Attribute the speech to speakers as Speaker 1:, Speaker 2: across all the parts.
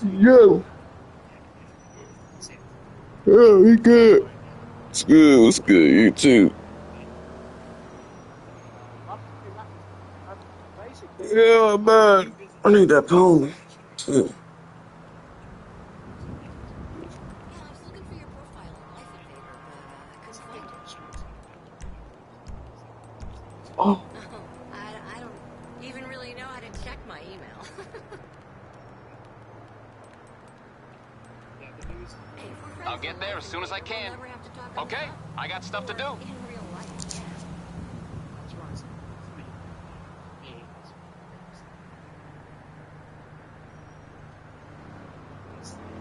Speaker 1: Yo, oh, we good. It's good. It's good. You too. Yeah, man. I need that pony. Too.
Speaker 2: Yeah, I was looking for your profile on Life Invader, but I couldn't find it.
Speaker 1: Oh,
Speaker 2: Oh, I don't even really know how to check my email. Hey, if we're
Speaker 3: I'll
Speaker 2: friends
Speaker 3: get
Speaker 2: on
Speaker 3: there
Speaker 2: Life
Speaker 3: as soon as I
Speaker 2: Invader, we'll
Speaker 3: can.
Speaker 2: never have to talk on the
Speaker 3: Okay,
Speaker 2: phone.
Speaker 3: I got stuff to
Speaker 2: Or
Speaker 3: do.
Speaker 2: in real life, yeah. Nice car.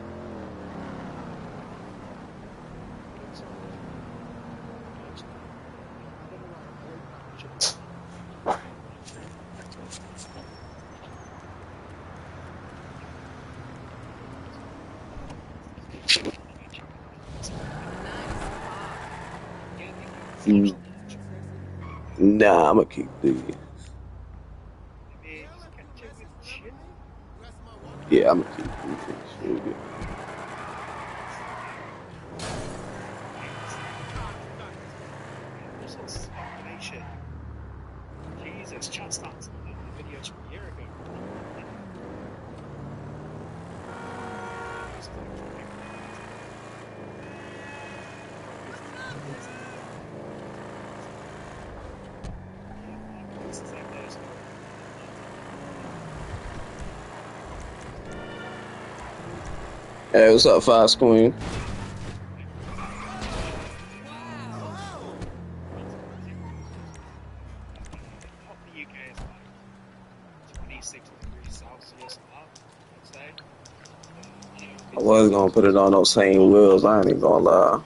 Speaker 1: mm, nah, I'ma keep these. Yeah, I'ma keep these. Hey, what's up, Fox Queen? I was gonna put it on those same wheels. I ain't even gonna lie.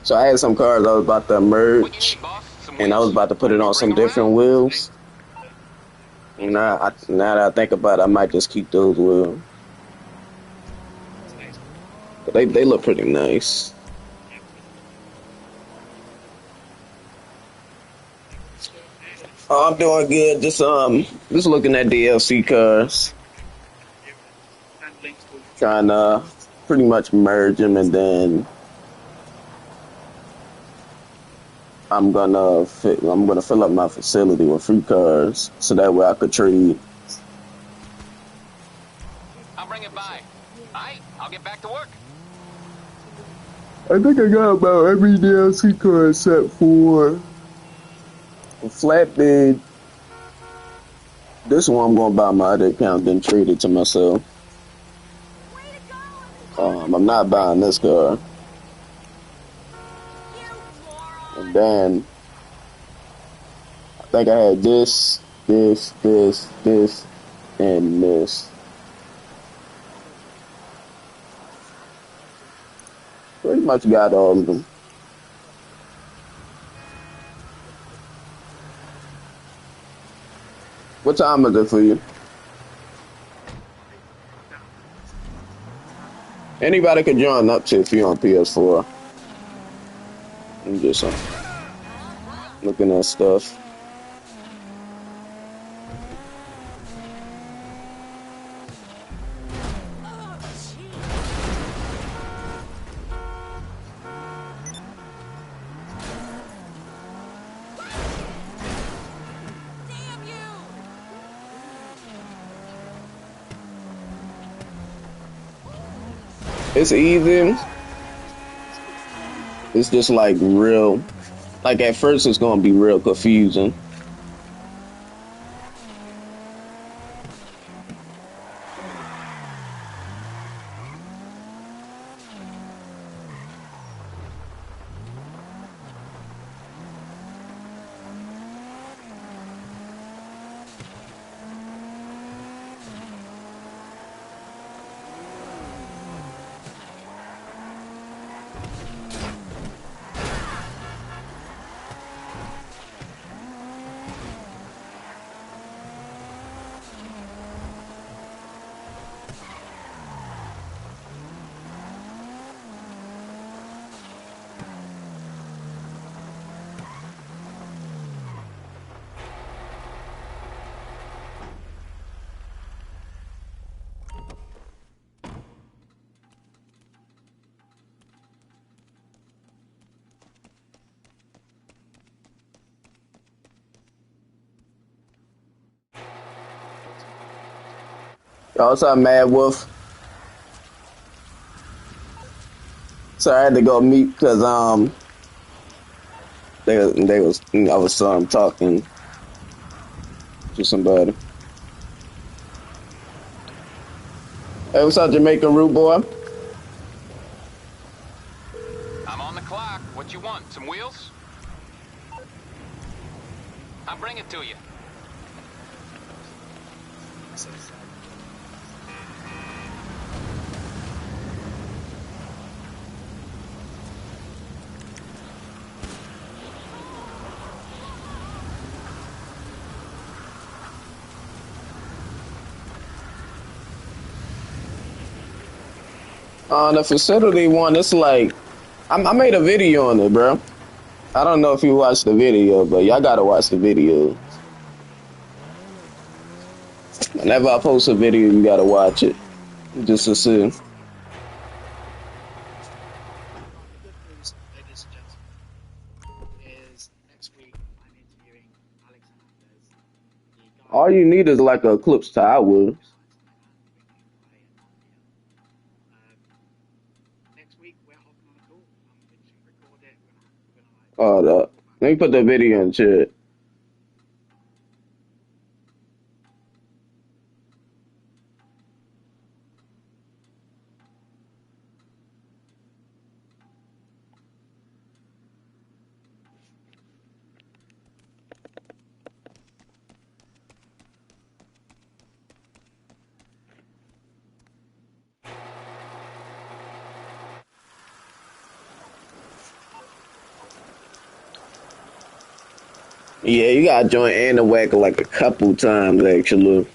Speaker 1: So I had some cars I was about to
Speaker 3: What you
Speaker 1: merge,
Speaker 3: need, boss? Some
Speaker 1: and I was
Speaker 3: wheels?
Speaker 1: about to put it
Speaker 3: Want me to
Speaker 1: on
Speaker 3: bring
Speaker 1: some
Speaker 3: 'em
Speaker 1: different
Speaker 3: around?
Speaker 1: wheels. Now that I think about it, I might just keep those wheels. But they look pretty nice. Oh, I'm doing good. Just looking at DLC cars, trying to pretty much merge them, and then I'm gonna fill up my facility with free cars, so that way I could trade.
Speaker 3: I'll bring it by. Aight, I'll get back to work.
Speaker 1: I think I got about every DLC car except for a flatbed. This one I'm gonna buy my other account, then trade it to myself. I'm not buying this car, and then I think I had this, and this. Pretty much got all of them. What time is it for you? Anybody could join up to if you're on PS4. I'm just looking at stuff.
Speaker 2: Oh, jeez. Damn you!
Speaker 1: It's easy. It's just like real. Like at first, it's gonna be real confusing. Yo, what's up, Mad Wolf? So I had to go meet because they was I was talking to somebody. Hey, what's up, Jamaican Root Boy?
Speaker 3: I'm on the clock. What you want? Some wheels? I'll bring it to you.
Speaker 1: The facility one, it's like I made a video on it, bro. I don't know if you watched the video, but y'all gotta watch the video. Whenever I post a video, you gotta watch it just to see.
Speaker 4: The good news, ladies and gentlemen, is next week I'm interviewing Alex Hernandez, the guy
Speaker 1: All you need is like a Eclipse tie wood.
Speaker 4: next week we're hopping on a call. We're just gonna record it. We're gonna like
Speaker 1: Let me put the video in chat. Yeah, you gotta join Anahuac like a couple times actually.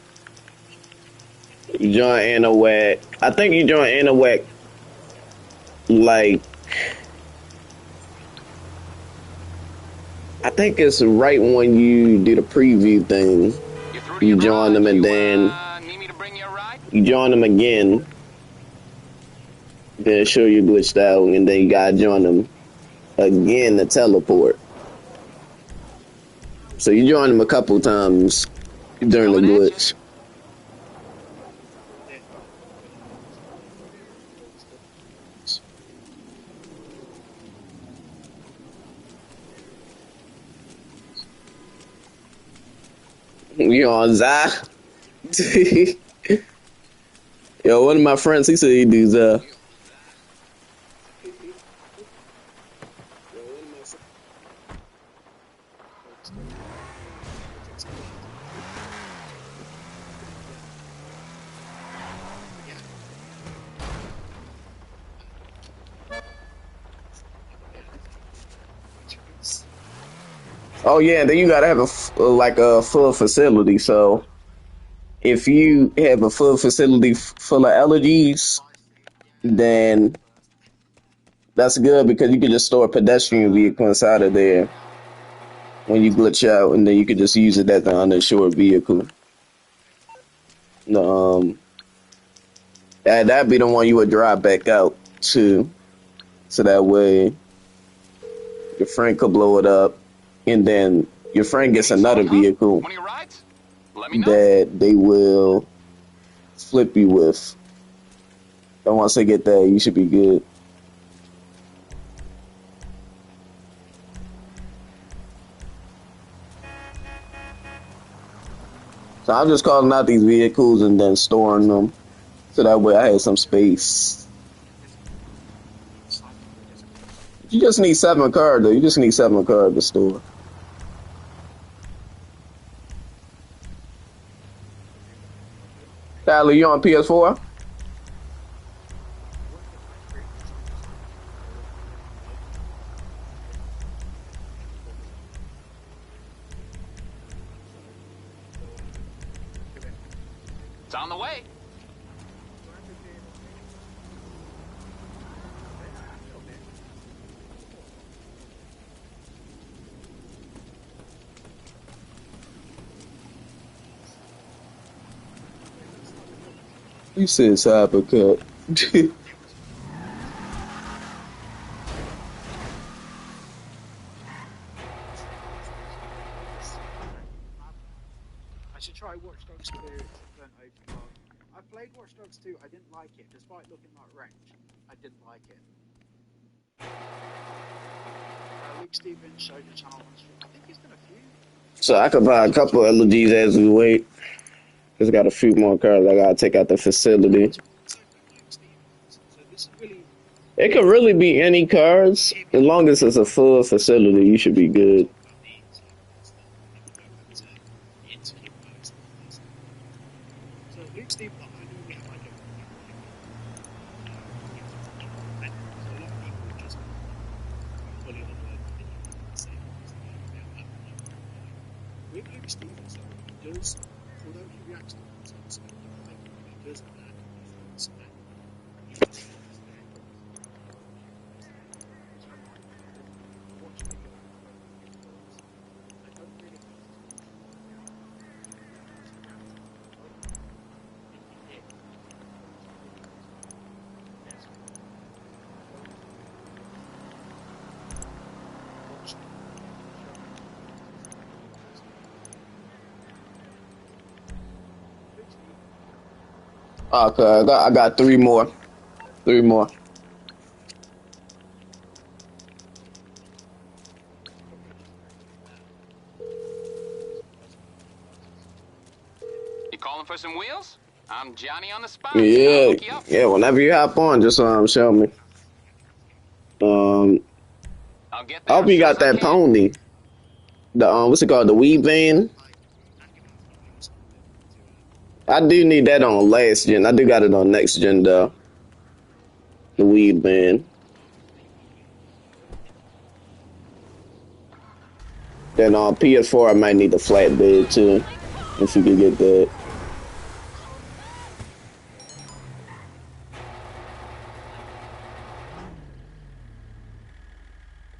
Speaker 1: You join Anahuac. I think you join Anahuac like I think it's right when you do the preview thing.
Speaker 3: You through to
Speaker 1: You
Speaker 3: your
Speaker 1: join them
Speaker 3: garage?
Speaker 1: and
Speaker 3: You,
Speaker 1: then
Speaker 3: need me to bring you a ride?
Speaker 1: you join them again. Then show you glitched out, and then you gotta join them again to teleport. So you join them a couple times during the
Speaker 3: Coming at you.
Speaker 1: glitch. You on Zah? Yo, one of my friends, he said he do Zah. Oh yeah, then you gotta have like a full facility. So if you have a full facility full of allergies, then that's good because you can just store a pedestrian vehicle inside of there when you glitch out, and then you can just use it as an uninsured vehicle. Um, that'd be the one you would drive back out to, so that way your friend could blow it up, and then your friend gets another vehicle
Speaker 3: One of your rides? Let me know.
Speaker 1: that they will flip you with. And once they get that, you should be good. So I'm just calling out these vehicles and then storing them, so that way I have some space. You just need 7 cards, though. You just need 7 cards to store. Tyler, you on PS4?
Speaker 3: It's on the way.
Speaker 1: You said cybercut.
Speaker 4: I should try Watch Dogs 2 if I don't open I played Watch Dogs 2. I didn't like it, despite looking like Wrench. I didn't like it. Luke Stevens showed the channel on stream. I think he's done a few.
Speaker 1: So I could buy a couple of LGs as we wait. Just got a few more cars I gotta take out the facility.
Speaker 4: So this is really.
Speaker 1: It could really be any cars. As long as it's a full facility, you should be good.
Speaker 4: So Luke Stevens, I normally have like a so a lot of people just fully on the same. With Luke Stevens, though, he does, although he reacts to content, he does add things and he does understand. Which I like. Watch video. I don't really
Speaker 1: Okay, I got three more. Three more.
Speaker 3: You calling for some wheels? I'm Johnny on the spot. I'll
Speaker 1: Yeah,
Speaker 3: hook you up.
Speaker 1: yeah. Whenever you hop on, just show me.
Speaker 3: I'll get
Speaker 1: I
Speaker 3: there
Speaker 1: hope
Speaker 3: as
Speaker 1: you
Speaker 3: soon
Speaker 1: got
Speaker 3: as I
Speaker 1: that
Speaker 3: can.
Speaker 1: pony. The what's it called? The weed van. I do need that on last gen. I do got it on next gen though. The weed van. Then on PS4, I might need the flatbed too. If you could get that.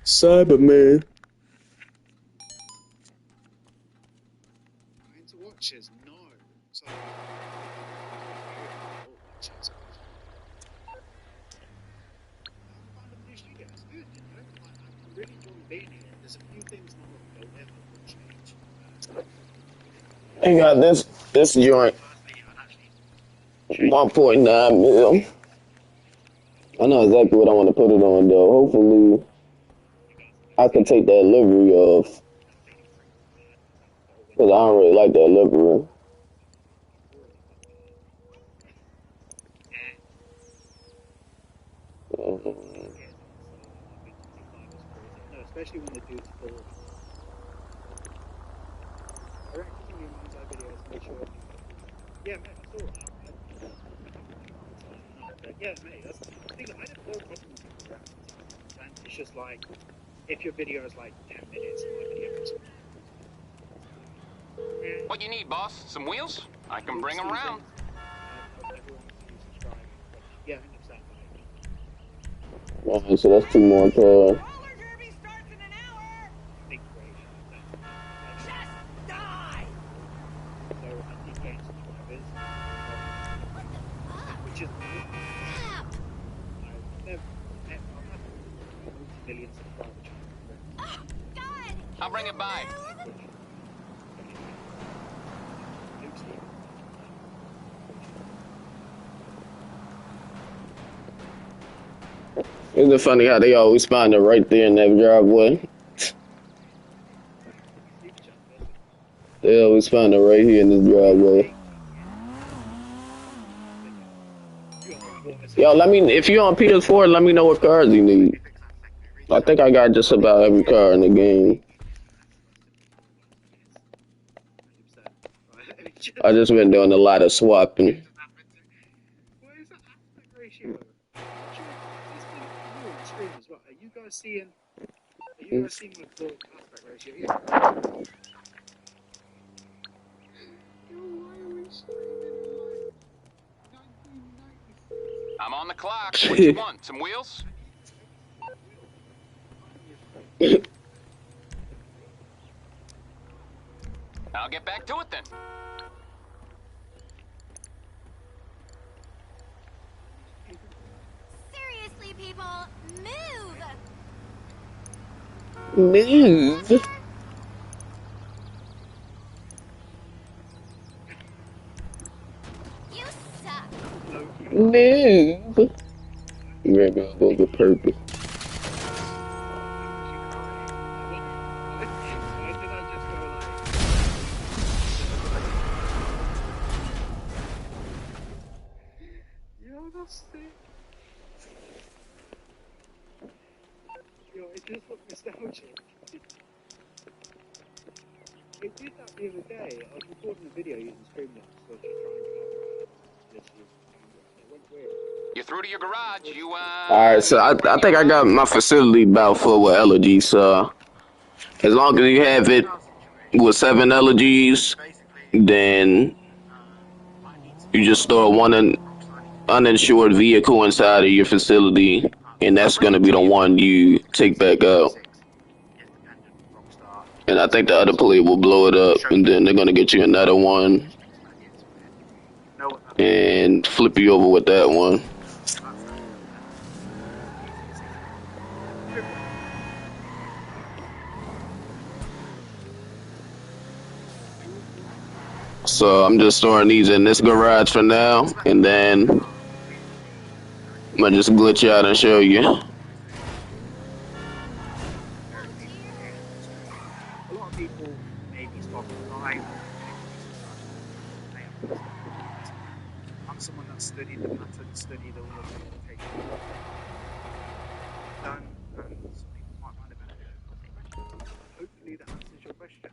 Speaker 1: Cyberman.
Speaker 4: into watches, no. So I found a new studio. It's good, you know. I'm really enjoying being here. There's a few things not that will ever change.
Speaker 1: I got this joint.
Speaker 4: Firstly, I'd actually
Speaker 1: 1.9 mil. I know exactly what I want to put it on though. Hopefully, I can take that livery off. Because I don't really like that livery.
Speaker 4: no, especially when the dude's full. I reckon some of your mind's eye videos, make sure. Yeah, mate, I saw that. But yeah, mate, that's the thing. I have no problem with people reacting to content. It's just like, if your video is like 10 minutes, my video is.
Speaker 3: What you need, boss? Some wheels? I can bring them around.
Speaker 4: Everyone who's subscribed. Yeah, 100%.
Speaker 1: So that's two more cars.
Speaker 2: Roller derby starts in an hour.
Speaker 4: Big creation.
Speaker 2: Just die.
Speaker 4: So I think gain subscribers. Which is
Speaker 2: Crap.
Speaker 4: I've had multi-million subscriber channel.
Speaker 2: Oh, God.
Speaker 3: I'll bring it by.
Speaker 1: Isn't it funny how they always find it right there in that driveway? They always find it right here in this driveway. Yo, let me, if you're on PS4, let me know what cars you need. I think I got just about every car in the game. I just been doing a lot of swapping.
Speaker 4: What is that aspect ratio? Are you guys seeing my full aspect ratio? Yeah.
Speaker 3: I'm on the clock. What you want? Some wheels? I'll get back to it then.
Speaker 2: Seriously, people, move.
Speaker 1: Move.
Speaker 2: You
Speaker 4: Loki vibes.
Speaker 1: Move. Maybe a little bit purpose.
Speaker 4: Why was you crying? Like, why did I just go like, yo, that's sick. Yo, it does look nostalgic. It did that the other day. I was recording a video using Streamlabs, so I was just trying to literally use the camera, and it went weird.
Speaker 3: You're through to your garage. You,
Speaker 1: All right,
Speaker 3: you
Speaker 1: so
Speaker 3: need
Speaker 1: I,
Speaker 3: to bring
Speaker 1: I
Speaker 3: your
Speaker 1: think I got my facility about full with allergies. So as long as you have it
Speaker 4: Our situation
Speaker 1: with 7 allergies,
Speaker 4: is basically
Speaker 1: then
Speaker 4: I need to
Speaker 1: you
Speaker 4: view
Speaker 1: just store one uninsured vehicle inside of your facility, and
Speaker 3: I'll
Speaker 1: that's
Speaker 3: bring
Speaker 1: gonna
Speaker 3: it
Speaker 1: be
Speaker 3: to
Speaker 1: the
Speaker 3: you.
Speaker 1: one you take back out.
Speaker 4: independent Rockstar
Speaker 1: And I think the other
Speaker 4: developers
Speaker 1: police will blow it up, and then they're gonna get you another one
Speaker 4: speaks about the expert. Know what that means?
Speaker 1: and flip you over with that one.
Speaker 4: So that's that. Easy as easy. No problem.
Speaker 1: So I'm just storing these in this garage for now, and then I'm gonna just glitch out and show you.
Speaker 4: Very peaceful here. A lot of people maybe spot crime or activities and such. I have no stop at that. I'm someone that studied the pattern, studied all of the implications of what I've done, and some people might find it beneficial. Hopefully that answers your question.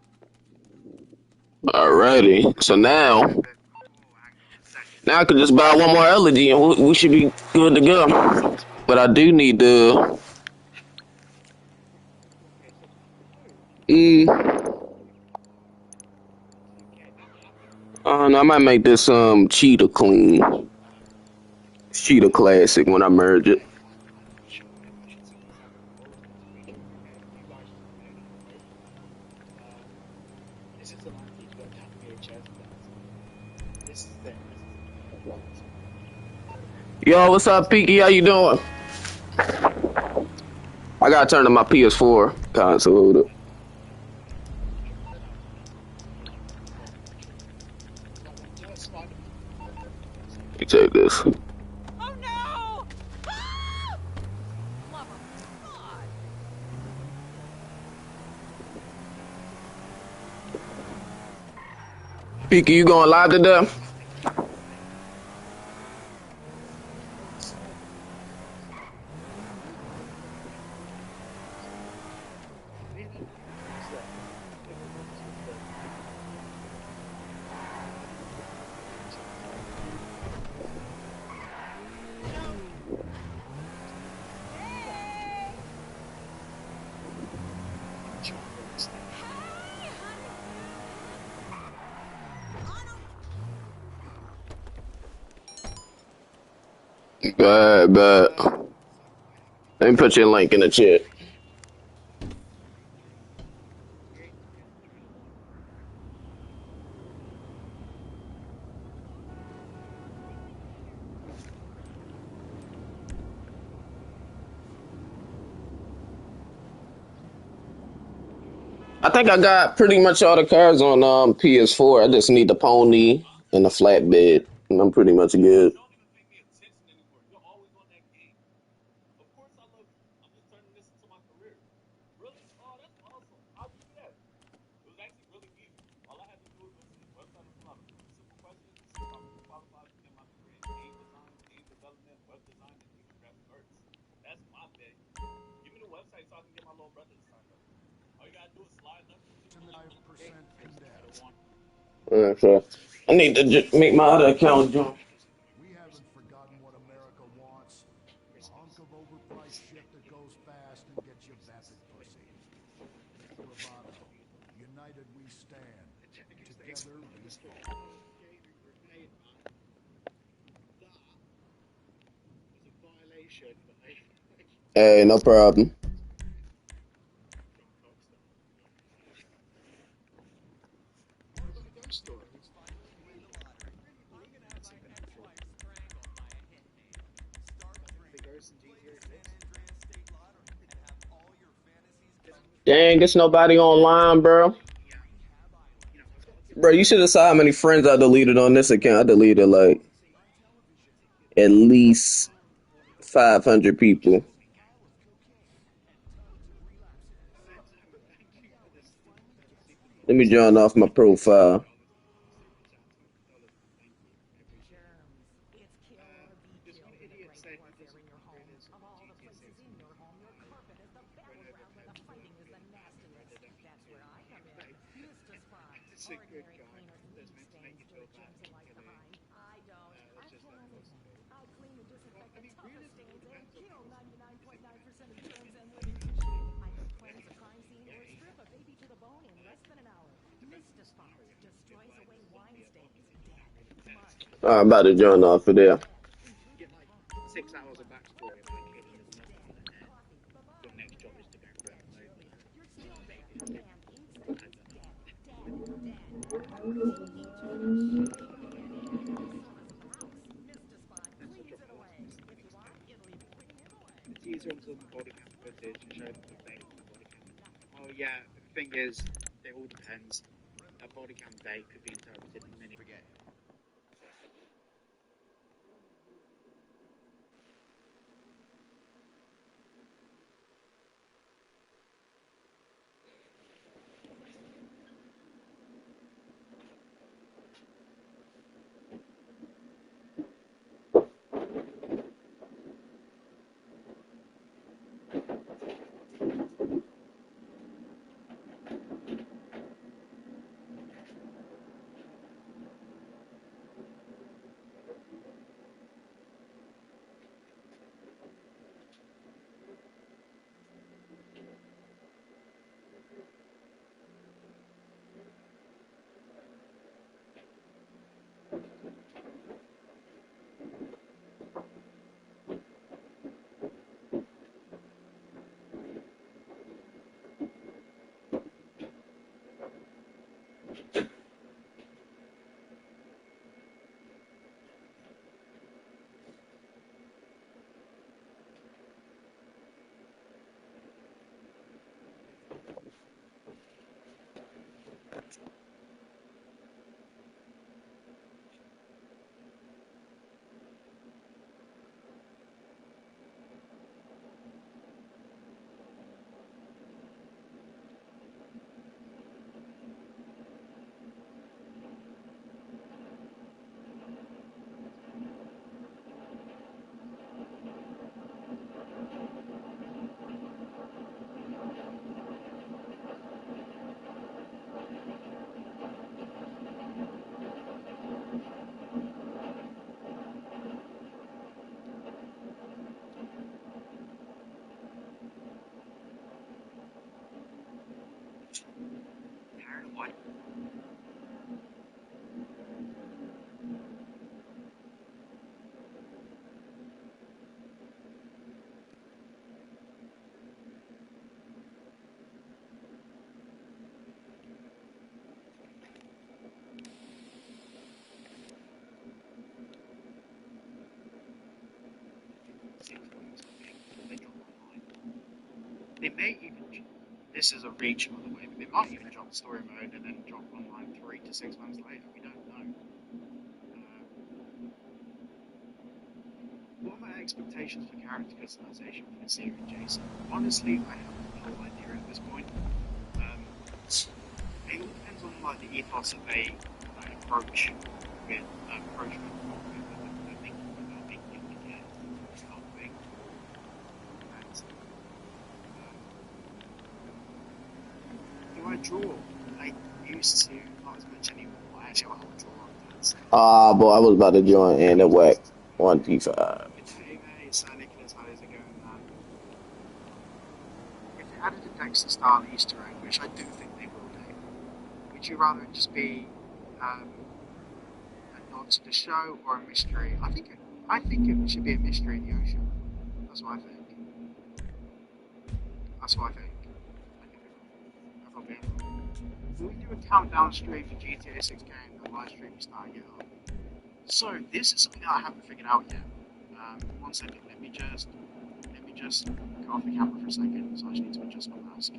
Speaker 1: Alrighty. So now,
Speaker 4: But oh, hang on a second.
Speaker 1: now I can just buy one more elegy, and we should be good to go. But I do need to.
Speaker 4: Okay, so
Speaker 1: Mm,
Speaker 4: okay,
Speaker 1: no, I might make this cheetah clean, cheetah classic when I merge it.
Speaker 4: I'm not sure if I should set this up or tweak it. Okay, you guys just let me know down below. Um, this is an antique that Cat VHS does. This is thick. This is so
Speaker 1: Yo, what's up, Peaky? How you doing? I gotta turn to my PS4 console.
Speaker 4: Spider-Man.
Speaker 1: You take this.
Speaker 2: Oh no! Ah! Love of God!
Speaker 1: Peaky, you going live today? But let me put your link in the chat. I think I got pretty much all the cars on PS4. I just need the pony and the flatbed, and I'm pretty much good. So I need to make my other account jump.
Speaker 5: We haven't forgotten what America wants. A hunk of overpriced shit that goes fast and gets you vapid pussy. Bravado. United we stand. Together we fall.
Speaker 1: Hey, no problem. Dang, it's nobody online, bro. Bro, you should have saw how many friends I deleted on this account. I deleted like at least 500 people. Let me join off my profile.
Speaker 2: Germs. It's kill or be killed in the great warfare in your home. Of all the places in your home, your carpet is the battleground where the fighting is the nastiest. That's where I come in. Mr. Spot. Ordinary cleaner leave stains, dirt, germs, and life behind. I don't. I kill everything. I clean and disinfect the toughest stains and kill 99.9% of germs and living tissue. I can cleanse a crime scene or strip a baby to the bone in less than an hour. Mr. Spot destroys away wine stains, dead, mud,
Speaker 1: I'm about to join off of there.
Speaker 4: Get like 6 hours of backstory about a kid who does nothing, and then your next job is to go through and load the
Speaker 2: you're still there.
Speaker 4: thing.
Speaker 2: And ink stains, dead, dead, dead. Ink tubers, and the soda's in the house. Mr. Spot
Speaker 4: That's a
Speaker 2: cleans
Speaker 4: drop
Speaker 2: it
Speaker 4: of
Speaker 2: away.
Speaker 4: license.
Speaker 2: If you want, it'll even put your giveaway.
Speaker 4: The teaser was on the body cam footage and showed the date on the body cam. Oh yeah, the thing is, it all depends. A body cam date could be interpreted in many. Forget. What? They may even. This is a reach, by the way, but they might even drop story mode and then drop online 3 to 6 months later. We don't know. What are my expectations for character customization for the series, Jason? Honestly, I have no idea at this point. It all depends on like the ethos that they approach with the thinking about making it again, sort of thing. And, do I draw? I used to, not as much anymore. I actually have a whole drawer of that. So.
Speaker 1: Boy, I was about to join in at whack 1P5.
Speaker 4: Hey mate, it's Nicholas, how is it going, man? If they added a Dexter style Easter egg, which I do think they will do, would you rather it just be a nod to the show or a mystery? I think it should be a mystery in the ocean. That's what I think. That's what I think. I think I probably am wrong. Will we do a countdown stream for GTA 6 game and live stream starting it up? So this is something that I haven't figured out yet. 1 second, let me just go off the camera for a second, so I just need to adjust my mask.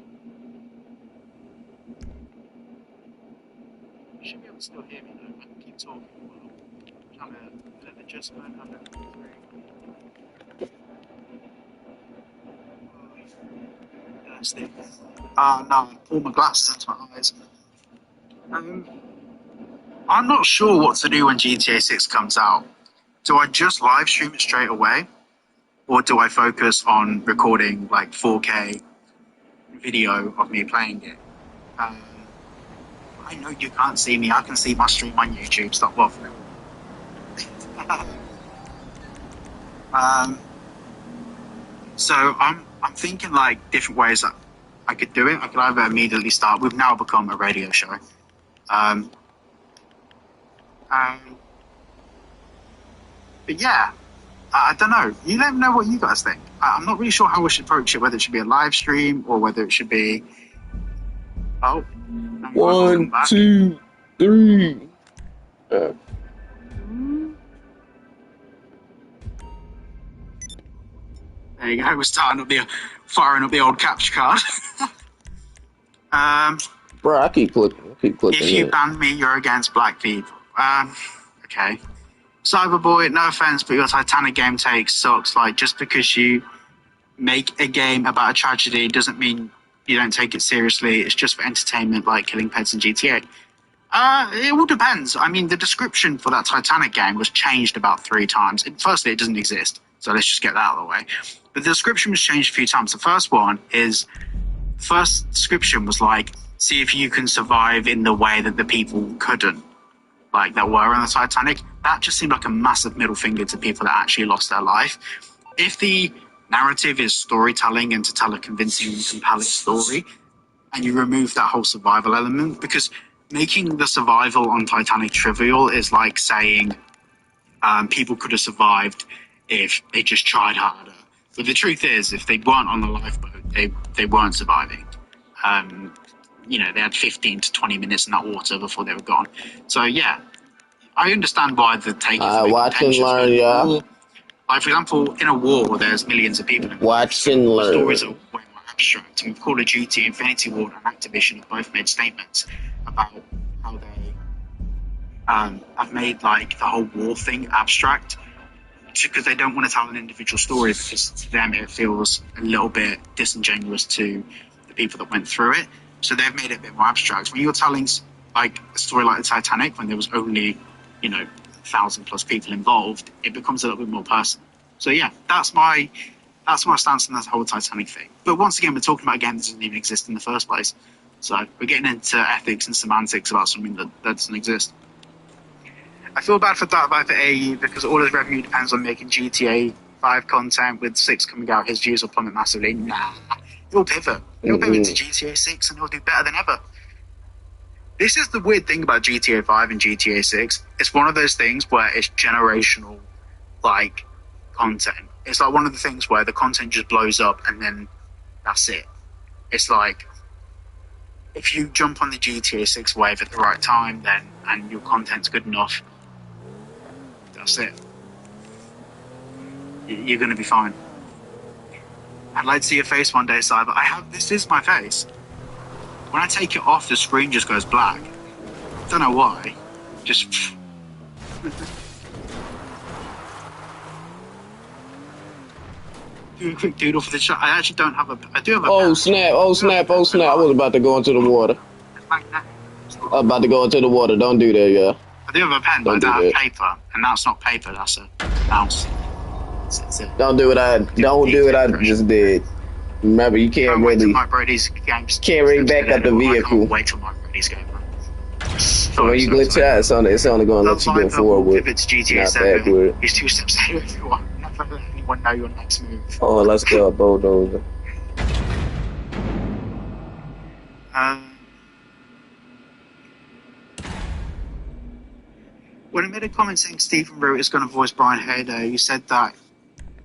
Speaker 4: You should be able to still hear me though. I can keep talking while have an adjustment, have an thirsty. No, pull my glasses into my eyes. I'm not sure what to do when GTA 6 comes out. Do I just live stream it straight away? Or do I focus on recording like 4K video of me playing it? I know you can't see me. I can see my stream on YouTube. Stop waffling. So I'm thinking like different ways that I could do it. I could either immediately start. We've now become a radio show. But yeah, I don't know. You let me know what you guys think. I'm not really sure how we should approach it. Whether it should be a live stream or whether it should be. Oh, no,
Speaker 1: 1, 2, 3.
Speaker 4: There you go. We're firing up the old capture card.
Speaker 1: Bro, I keep clicking.
Speaker 4: If you ban me, you're against black people. Okay. Cyberboy, no offense, but your Titanic game take sucks. Like, just because you make a game about a tragedy doesn't mean you don't take it seriously. It's just for entertainment, like killing pets in GTA. It all depends. I mean, the description for that Titanic game was changed about 3 times. Firstly, it doesn't exist, so let's just get that out of the way. But the description was changed a few times. The first description was like, see if you can survive in the way that the people couldn't, like that were on the Titanic. That just seemed like a massive middle finger to people that actually lost their life. If the narrative is storytelling and to tell a convincing and compelling story, and you remove that whole survival element, because making the survival on Titanic trivial is like saying people could have survived if they just tried harder. But the truth is, if they weren't on the lifeboat, they weren't surviving. They had 15 to 20 minutes in that water before they were gone. So yeah, I understand why the take is
Speaker 1: watch and learn, y'all.
Speaker 4: Like, for example, in a war, there's millions of people.
Speaker 1: Watch and learn.
Speaker 4: The stories are way more abstract. And Call of Duty, Infinity Ward, and Activision have both made statements about how they have made like the whole war thing abstract, because they don't want to tell an individual story, because to them it feels a little bit disingenuous to the people that went through it. So they've made it a bit more abstract. When you're telling like a story like the Titanic, when there was only 1,000+ people involved, it becomes a little bit more personal. So yeah, that's my stance on that whole Titanic thing. But once again, we're talking about a game that doesn't even exist in the first place. So we're getting into ethics and semantics about something that doesn't exist. I feel bad for Dark Viper AE because all his revenue depends on making GTA 5 content. With 6 coming out, his views will plummet massively. Nah, he'll pivot. He'll pivot to GTA 6 and he'll do better than ever. This is the weird thing about GTA 5 and GTA 6. It's one of those things where it's generational, like, content. It's like one of the things where the content just blows up and then that's it. It's like, if you jump on the GTA 6 wave at the right time, then and your content's good enough, that's it. You're going to be fine. I'd like to see your face one day, Cyber. This is my face. When I take it off, the screen just goes black. Don't know why. Just. Do a quick doodle for the shot. I actually don't have I do have a.
Speaker 1: Oh snap! Oh snap! Oh snap! I was about to go into the water. I'm about to go into the water. Don't do that, yeah.
Speaker 4: I do have a pen, but I don't have paper, and that's not paper. That's a mouse.
Speaker 1: Don't do what I just did. Remember, you can't really carry back up the vehicle.
Speaker 4: Wait till Mike Brady's game.
Speaker 1: When you glitch out, it's only going to let you go forward.
Speaker 4: If it's GTA 7, he's 2 steps ahead of everyone. Never let anyone know your next move.
Speaker 1: Oh, let's go, bulldozer.
Speaker 4: When I made a comment saying Stephen Root is going to voice Brian Hader, you said that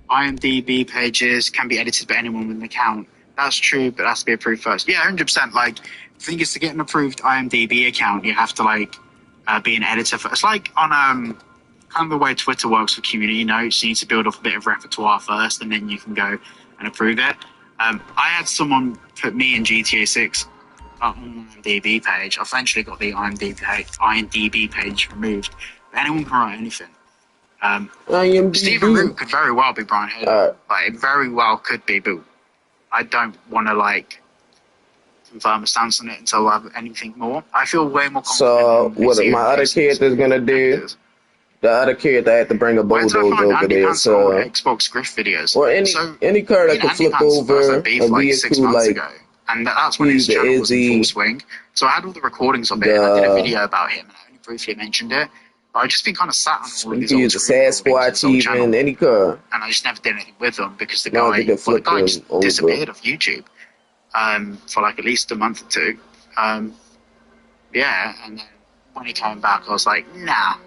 Speaker 4: IMDb pages can be edited by anyone with an account. That's true, but it has to be approved first. Yeah, 100%. Like, the thing is, to get an approved IMDb account, you have to be an editor first. It's like on kind of the way Twitter works for community notes. You need to build up a bit of repertoire first, and then you can go and approve it. I had someone put me in GTA 6 on the IMDb page. I eventually got the IMDb page removed. But anyone can write anything. Stephen
Speaker 1: IMDb.
Speaker 4: Root could very well be Brian Hader. Like, it very well could be, but I don't want to, like, confirm a stance on it until I have anything more. I feel way more
Speaker 1: So
Speaker 4: confident in
Speaker 1: what my other character's gonna do? The other character had to bring a
Speaker 4: Where did I
Speaker 1: bulldozer
Speaker 4: find
Speaker 1: over
Speaker 4: Andy
Speaker 1: there.
Speaker 4: Pants' old
Speaker 1: So
Speaker 4: Xbox grift videos?
Speaker 1: or
Speaker 4: So,
Speaker 1: any car
Speaker 4: me
Speaker 1: that
Speaker 4: and
Speaker 1: could
Speaker 4: Andy
Speaker 1: flip
Speaker 4: Pants first
Speaker 1: over
Speaker 4: had beef
Speaker 1: a
Speaker 4: like 6
Speaker 1: vehicle,
Speaker 4: months
Speaker 1: like
Speaker 4: ago, and that's when his
Speaker 1: he's the
Speaker 4: channel was in full
Speaker 1: Izzy,
Speaker 4: swing. So I had all the recordings of it, and I did a
Speaker 1: the
Speaker 4: video about him, and I only briefly mentioned it. But I've just been kind of sat on all of
Speaker 1: you
Speaker 4: his
Speaker 1: can
Speaker 4: old
Speaker 1: use the
Speaker 4: screen recordings of his
Speaker 1: Sasquatch,
Speaker 4: old
Speaker 1: even
Speaker 4: channel,
Speaker 1: any car,
Speaker 4: and I just never did anything with them because
Speaker 1: as long as you can
Speaker 4: the
Speaker 1: flip
Speaker 4: guy
Speaker 1: them
Speaker 4: just
Speaker 1: over.
Speaker 4: disappeared off YouTube for like at least a month or two. Yeah, and then when he came back, I was like, nah,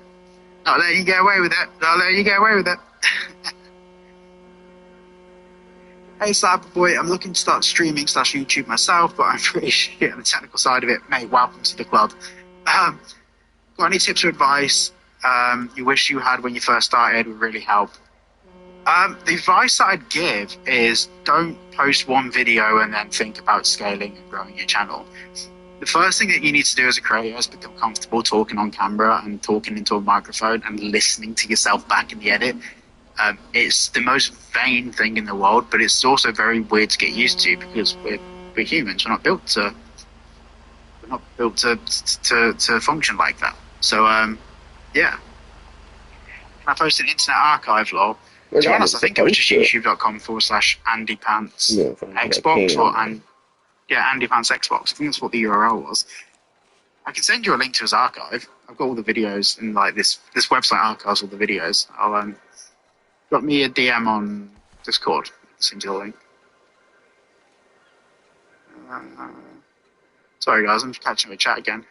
Speaker 4: not letting you get away with it. Not letting you get away with it. Hey Cyberboy, I'm looking to start streaming / YouTube myself, but I'm pretty shit on the technical side of it. Mate, welcome to the club. Got any tips or advice you wish you had when you first started would really help? The advice that I'd give is don't post one video and then think about scaling and growing your channel. The first thing that you need to do as a creator is become comfortable talking on camera and talking into a microphone and listening to yourself back in the edit. It's the most vain thing in the world, but it's also very weird to get used to because we're humans. We're not built to function like that. So yeah. Can I post an internet archive log? To be honest, I think it was just youtube.com/Andy Pants Xbox Andy Pants Xbox. I think that's what the URL was. I can send you a link to his archive. I've got all the videos and like this website archives all the videos. I'll drop me a DM on Discord. Send you the link. Sorry guys, I'm just catching a chat again.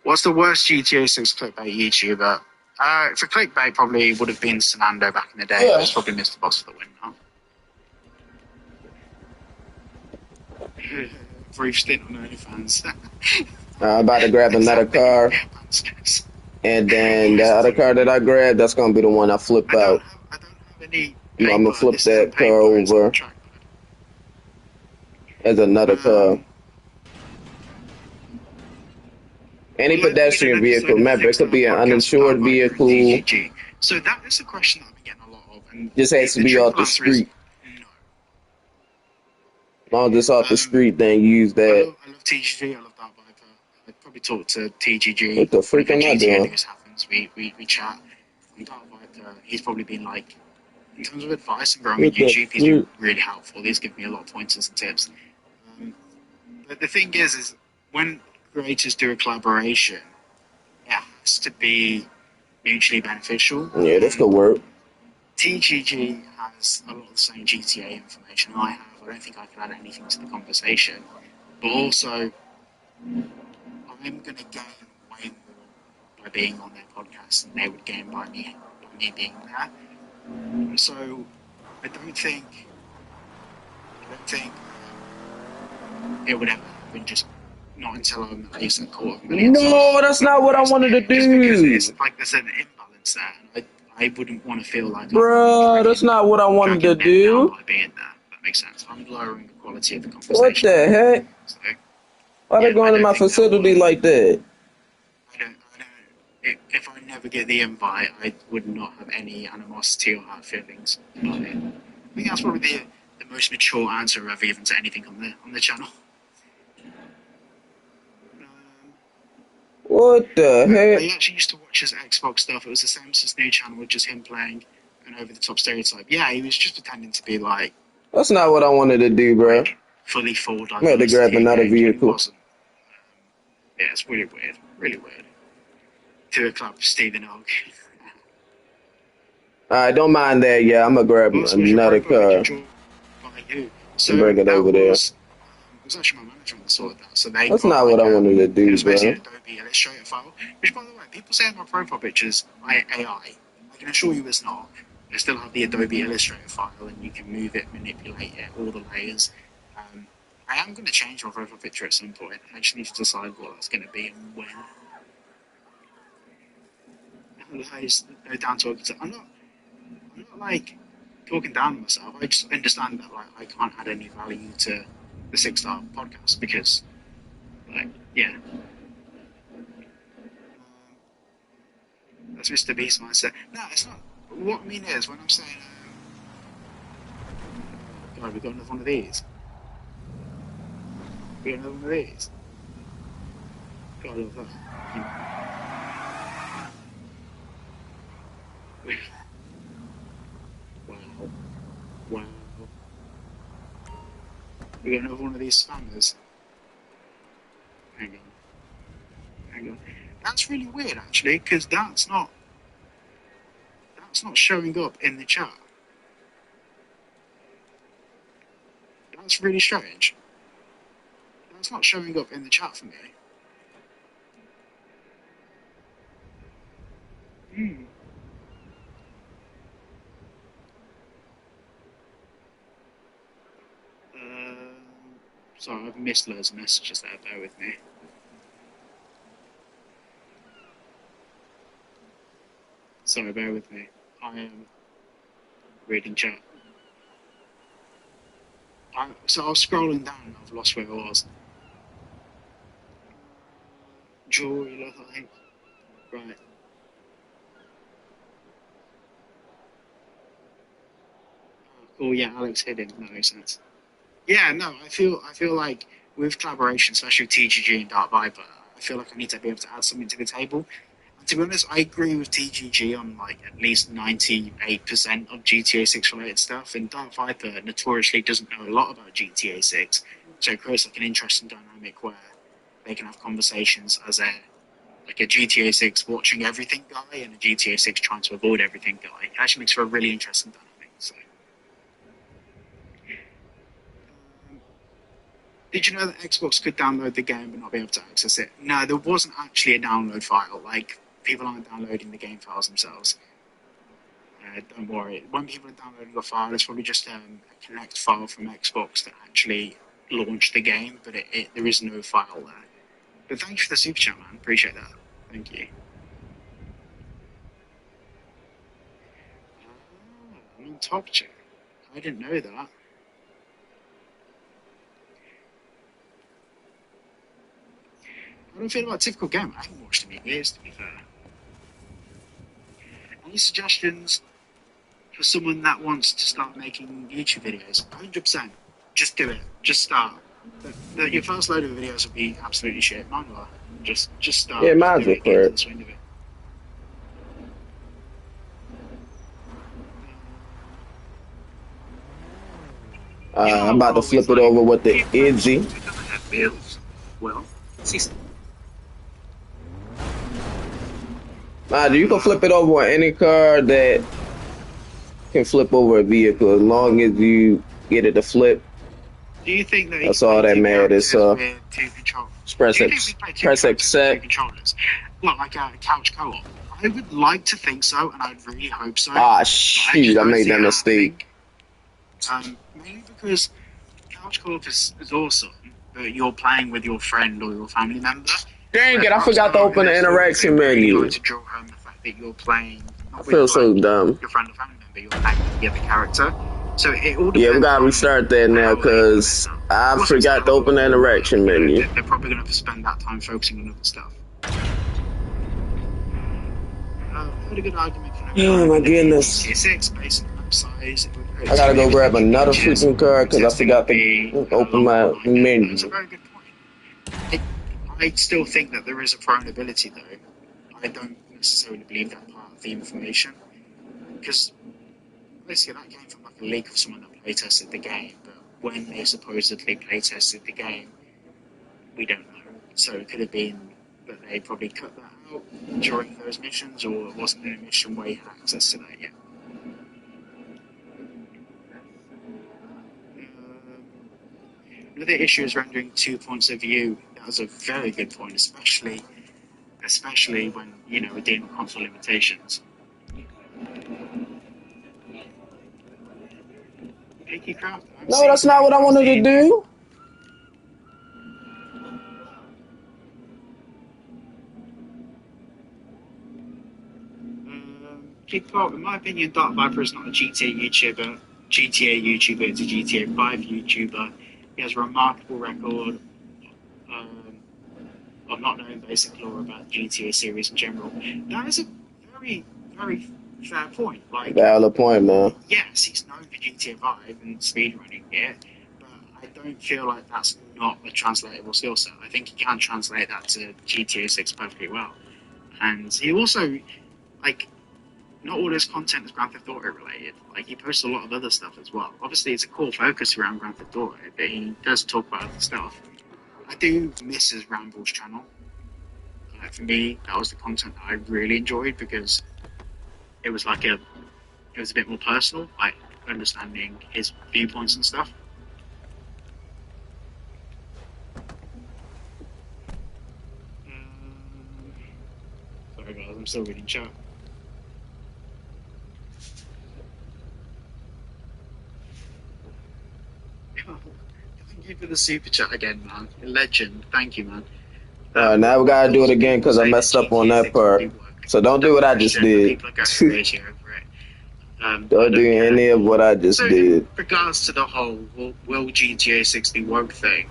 Speaker 4: What's the worst GTA 6 clickbait YouTuber? For clickbait, probably would have been Sanando back in the day. It was probably Mr. Boss for the win now. Brief stint on OnlyFans.
Speaker 1: I'm about to grab another car, and then the other car that I grabbed, that's gonna be the one I flip out.
Speaker 4: I don't have any
Speaker 1: I'm
Speaker 4: paper.
Speaker 1: gonna flip
Speaker 4: This
Speaker 1: that
Speaker 4: isn't
Speaker 1: car
Speaker 4: paper, it's
Speaker 1: over
Speaker 4: on trackpad.
Speaker 1: as another car. Any pedestrian vehicle. Remember, it could be an uninsured vehicle.
Speaker 4: So that is a question that I've been getting a lot of. And
Speaker 1: Just has to be off the street.
Speaker 4: No.
Speaker 1: As long as it's off the street, then use that.
Speaker 4: I love TGG, I love Dark Viper. I'd probably talk to TGG.
Speaker 1: What the freak am I
Speaker 4: GTA
Speaker 1: doing?
Speaker 4: news happens, we chat. And Dark Viper, he's probably been like, in terms of advice and growing on YouTube, he's been really helpful. He's given me a lot of pointers and tips. But the thing is when creators do a collaboration, it has to be mutually beneficial.
Speaker 1: Yeah, this could work.
Speaker 4: TGG has a lot of the same GTA information I have. I don't think I can add anything to the conversation. But also, I'm going to gain way more by being on their podcast than they would gain by me being there. So, I don't think it would ever happen. Just not until I'm at least a quarter of a million.
Speaker 1: No, that's not what I wanted to do.
Speaker 4: Just because it's like there's an imbalance there. And I wouldn't want to feel like
Speaker 1: Bruh, that's not what I wanted to do.
Speaker 4: by being there. That makes sense. I'm lowering the quality of the conversation.
Speaker 1: What the heck?
Speaker 4: So,
Speaker 1: Why they going to my facility like that?
Speaker 4: If I never get the invite, I would not have any animosity or hard feelings about it. I think that's probably the most mature answer I've ever given to anything on the channel.
Speaker 1: What the heck?
Speaker 4: I actually used to watch his Xbox stuff. It was the same as his new channel with just him playing an over-the-top stereotype. Yeah, he was just pretending to be like...
Speaker 1: That's not what I wanted to do, bro.
Speaker 4: Fully full
Speaker 1: I had to grab another vehicle.
Speaker 4: Yeah, it's really weird. Really weird. To a club, Stephen Hogg.
Speaker 1: Alright, don't mind that. Yeah, I'm gonna grab another car.
Speaker 4: So
Speaker 1: bring it over there.
Speaker 4: It was actually my manager that sorted that. So
Speaker 1: that's not what I wanted to do, bro.
Speaker 4: Adobe Illustrator file. Which, by the way, people say my profile pictures AI. I can assure you it's not. I still have the Adobe Illustrator file, and you can move it, manipulate it, all the layers. I am going to change my profile picture at some point. I just need to decide what that's going to be and when. No down talking to. I'm not like talking down on myself. I just understand that like I can't add any value to the 6-star podcast because, like, yeah. That's Mr. Beast mindset. No, it's not. What I mean is, when I'm saying, God, we got another one of these. We got another one of these. God, I love that. Wow. Wow. We got another one of these spammers. Hang on. Hang on. That's really weird, actually, because that's not showing up in the chat. That's really strange. That's not showing up in the chat for me. Hmm. Sorry, I've missed loads of messages there. Bear with me. Sorry, bear with me. I am reading chat. So I was scrolling down and I've lost where I was. Jewelry, I think. Right. Oh yeah, Alex hit him. That makes sense. Yeah, no, I feel like with collaboration, especially with TGG and Dark Viper, I feel like I need to be able to add something to the table. And to be honest, I agree with TGG on like at least 98% of GTA 6 related stuff, and Dark Viper notoriously doesn't know a lot about GTA 6, so it creates like an interesting dynamic where they can have conversations as a like a GTA 6 watching everything guy and a GTA 6 trying to avoid everything guy. It actually makes for a really interesting dynamic. So. Did you know that Xbox could download the game but not be able to access it? No, there wasn't actually a download file. Like, people aren't downloading the game files themselves. Don't worry. When people are downloading a file, it's probably just a connect file from Xbox that actually launched the game, but there is no file there. But thanks for the super chat, man. Appreciate that. Thank you. I'm on top chat. I didn't know that. How do I feel about Typical Game? I haven't watched him in years, to be fair. Any suggestions for someone that wants to start making YouTube videos? 100%. Just do it. Just start. Your first load of videos will be absolutely shit. Mine will. Just
Speaker 1: Yeah,
Speaker 4: start. Just do
Speaker 1: mine's
Speaker 4: it. Get into
Speaker 1: preferred.
Speaker 4: the swing of it.
Speaker 1: I'm about to flip it over with the Izzy.
Speaker 4: Well,
Speaker 1: You can flip it over on any car that can flip over a vehicle as long as you get it to flip.
Speaker 4: do you think that you
Speaker 1: That's
Speaker 4: can
Speaker 1: all
Speaker 4: play
Speaker 1: that
Speaker 4: two
Speaker 1: matters.
Speaker 4: characters with two controllers?
Speaker 1: Press
Speaker 4: Do you think we
Speaker 1: X,
Speaker 4: can play two
Speaker 1: press
Speaker 4: characters with two
Speaker 1: accept.
Speaker 4: controllers? Well, like a couch co-op. I would like to think so, and I'd really hope so.
Speaker 1: Ah,
Speaker 4: But I just
Speaker 1: shoot! I
Speaker 4: don't
Speaker 1: made
Speaker 4: see
Speaker 1: that
Speaker 4: it happening.
Speaker 1: mistake.
Speaker 4: Mainly because couch co-op is awesome, but you're playing with your friend or your family member.
Speaker 1: Dang
Speaker 4: Whereas
Speaker 1: it! I forgot to
Speaker 4: Rockstar in
Speaker 1: open
Speaker 4: their
Speaker 1: the
Speaker 4: story, they
Speaker 1: interaction
Speaker 4: really like
Speaker 1: menu.
Speaker 4: to draw home the fact that you're playing
Speaker 1: I
Speaker 4: not with
Speaker 1: feel
Speaker 4: like
Speaker 1: so dumb.
Speaker 4: your friend or family member, you're playing with the other character. So it all
Speaker 1: Yeah, we
Speaker 4: depends
Speaker 1: gotta
Speaker 4: on
Speaker 1: restart that now
Speaker 4: how they implement
Speaker 1: because
Speaker 4: that.
Speaker 1: I
Speaker 4: Also, it's a
Speaker 1: forgot
Speaker 4: hell
Speaker 1: to
Speaker 4: of a
Speaker 1: open
Speaker 4: lot
Speaker 1: the
Speaker 4: more work.
Speaker 1: interaction menu.
Speaker 4: They're probably going to spend that time focusing on other stuff. I've heard a good argument for no
Speaker 1: Oh my
Speaker 4: connectivity in
Speaker 1: goodness!
Speaker 4: GTA 6 based on map size. It would create
Speaker 1: I gotta
Speaker 4: too
Speaker 1: go
Speaker 4: many
Speaker 1: grab
Speaker 4: potential
Speaker 1: another
Speaker 4: glitches.
Speaker 1: freaking card because I
Speaker 4: Testing
Speaker 1: forgot
Speaker 4: would
Speaker 1: to
Speaker 4: be a
Speaker 1: open
Speaker 4: lot more of a
Speaker 1: my
Speaker 4: nightmare. That's a
Speaker 1: menu.
Speaker 4: very good point. I still think that there is a prone-ability, though. I don't necessarily believe that part of the information because basically that came from like a leak of someone that playtested the game. But when they supposedly playtested the game, we don't know. So it could have been that they probably cut that out during those missions, or it wasn't in a mission where you had access to that yet. Another issue is rendering two points of view. That was a very good point, especially when we're dealing with console limitations. Picky craft. I'm
Speaker 1: No,
Speaker 4: seeing
Speaker 1: that's not
Speaker 4: something.
Speaker 1: what I
Speaker 4: I'm
Speaker 1: wanted to
Speaker 4: seeing you.
Speaker 1: do.
Speaker 4: Keep up. In my opinion, Dark Viper is not a GTA YouTuber. GTA YouTuber. It's a GTA 5 YouTuber. He has a remarkable record um, of not knowing basic lore about the GTA series in general. That is a very, very fair point. Like,
Speaker 1: Valid point, man.
Speaker 4: yes, he's known for GTA 5 and speedrunning it, but I don't feel like that's not a translatable skill set. I think he can translate that to GTA 6 perfectly well. And he also, like, not all his content is Grand Theft Auto related. Like, he posts a lot of other stuff as well. Obviously, it's a core focus around Grand Theft Auto, but he does talk about other stuff. I do miss his Rambles channel. For me, that was the content that I really enjoyed because it was like it was a bit more personal, like understanding his viewpoints and stuff. Sorry guys, I'm still reading chat. Thank you for the super chat again, man. Legend. Thank you, man.
Speaker 1: Now we gotta do it again because I messed up on that part. So don't do what I just did.
Speaker 4: People are going crazy over it.
Speaker 1: Don't do any of what I just did.
Speaker 4: In regards to the whole will GTA 60 woke thing,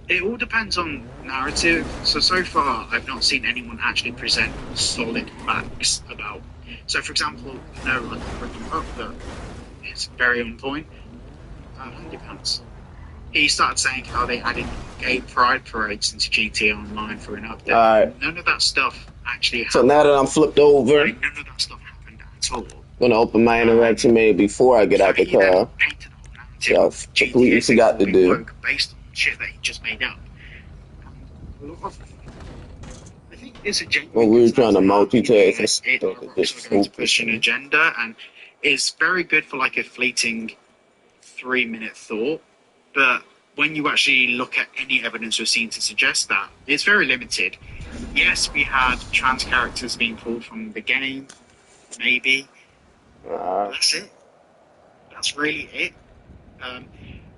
Speaker 4: it all depends on narrative. So far, I've not seen anyone actually present solid facts about. So, for example, no, like Rick Up that is very on point. Underpants. He started saying how they added gay pride parades into GTA Online for an update.
Speaker 1: Alright.
Speaker 4: None of that stuff actually happened.
Speaker 1: So now that I'm flipped over,
Speaker 4: like, none of that stuff happened at all.
Speaker 1: I'm gonna open my interaction maybe before I get out the car. So I completely forgot to do.
Speaker 4: Based on shit that he just made up. I think it's a genuine.
Speaker 1: Well, we were trying to multitask
Speaker 4: It
Speaker 1: just
Speaker 4: going to push an agenda, and it's very good for like a fleeting 3-minute thought. But when you actually look at any evidence we've seen to suggest that, it's very limited. Yes, we had trans characters being pulled from the game, maybe. That's it. That's really it.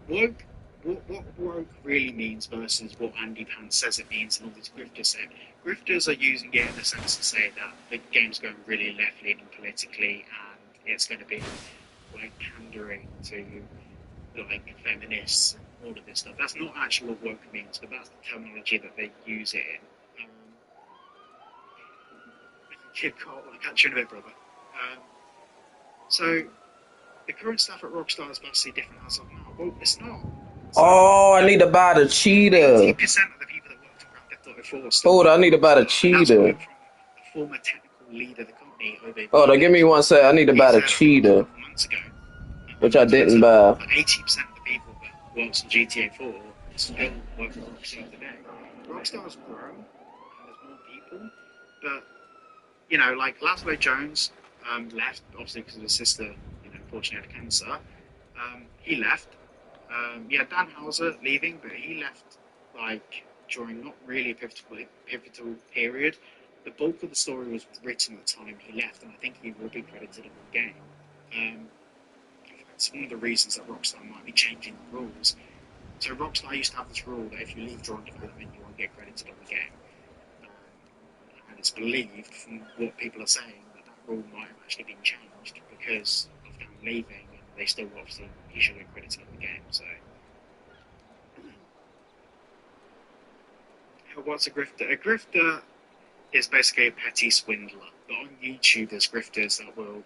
Speaker 4: Woke, what woke really means versus what Andy Pants says it means and all these grifters say. Grifters are using it in the sense to say that the game's going really left-leaning politically and it's going to be like pandering to like feminists and all of this stuff. That's not actually what woke means, but that's the terminology that they use it in. Kid Cole, I'll catch you in a bit, brother. So the current staff at Rockstar is vastly different as of now. Well, it's not.
Speaker 1: Oh, I need to buy the cheetah.
Speaker 4: 80% of the people that worked on Grand Theft Auto 4
Speaker 1: Hold on, I need to buy the cheetah.
Speaker 4: From the former technical lead of the company.
Speaker 1: Hold on, give me one sec. I need to buy the cheetah.
Speaker 4: Months ago,
Speaker 1: which I didn't buy.
Speaker 4: 80% of the people that worked on GTA 4 still work for Rockstar today. Rockstar's grown, and there's more people, but you know, like Laszlo Jones left obviously because of his sister, unfortunately had cancer. He left. Yeah, Dan Houser leaving, but he left like during not really a pivotal period. The bulk of the story was written at the time he left, and I think he will be credited on the game. It's one of the reasons that Rockstar might be changing the rules. So Rockstar used to have this rule that if you leave during development, you won't get credited on the game. And it's believed from what people are saying that rule might have actually been changed because of them leaving, and they still obviously he should get credited on the game. So, what's a grifter? A grifter is basically a petty swindler. But on YouTube, there's grifters that will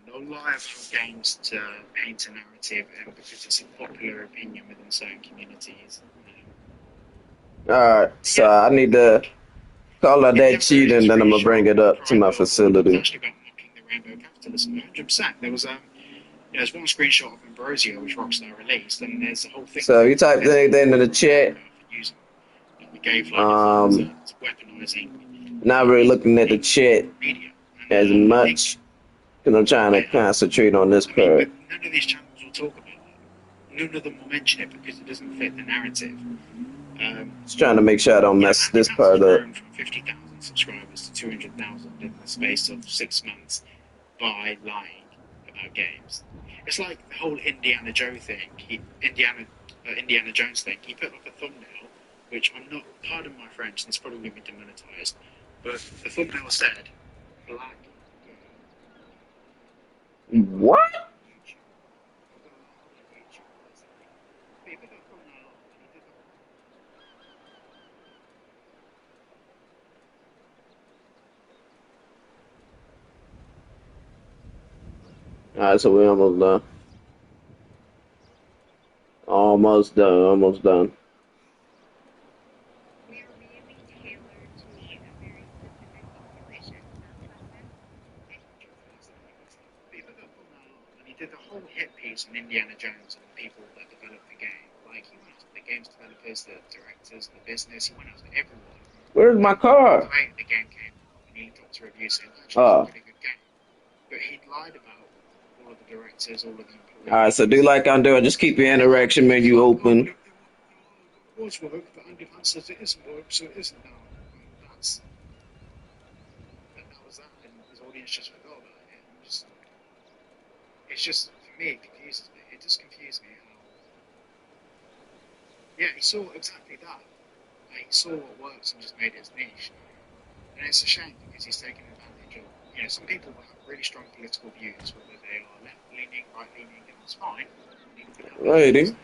Speaker 4: they'll lie about games to paint a narrative, and because it's a popular opinion within certain communities.
Speaker 1: Alright, so I need to call out that cheetah and then I'm gonna bring it up to my facility.
Speaker 4: It's actually about mocking the rainbow capitalism, 100%. There's one screenshot of Ambrosio which Rockstar released, and there's a whole thing.
Speaker 1: So you type anything in the chat. Not really looking at the chat as much because I'm trying to concentrate on this part.
Speaker 4: None of these channels will talk about that. None of them will mention it because it doesn't fit the narrative.
Speaker 1: Just trying to make sure I don't mess this part up.
Speaker 4: From 50,000 subscribers to 200,000 in the space of 6 months by lying about games. It's like the whole Indiana Jones thing. Indiana Jones thing. He put up a thumbnail, which I'm not. Pardon my French, and it's probably going to be demonetized. But the thumbnail said, "Black."
Speaker 1: What? Alright, so we're almost done. Almost done. Almost done.
Speaker 4: We are really tailored to a very specific population in that sense. People that come out and he did the whole hit piece on Indiana Jones and the people that developed the game. Like he went out to the game's developers, the directors, the business. He went out to everyone.
Speaker 1: Where's my car?
Speaker 4: Great, the game came out, and he got to review saying, "Actually, it's a
Speaker 1: Oh.
Speaker 4: really good game." But he'd lied about all of the directors, all of the employees.
Speaker 1: Alright, so do like I'm doing. Just keep your interaction menu open.
Speaker 4: It was work, but Andy Vance says it isn't work, so it isn't now. That was that, and his audience just forgot about it. And it's just for me, it confuses me. It just confused me how. Yeah, he saw exactly that. He saw what works and just made it his niche. And it's a shame because he's taken advantage of. Some people have really strong political views, whether they are left-leaning, right-leaning, and it's fine.
Speaker 1: Righty.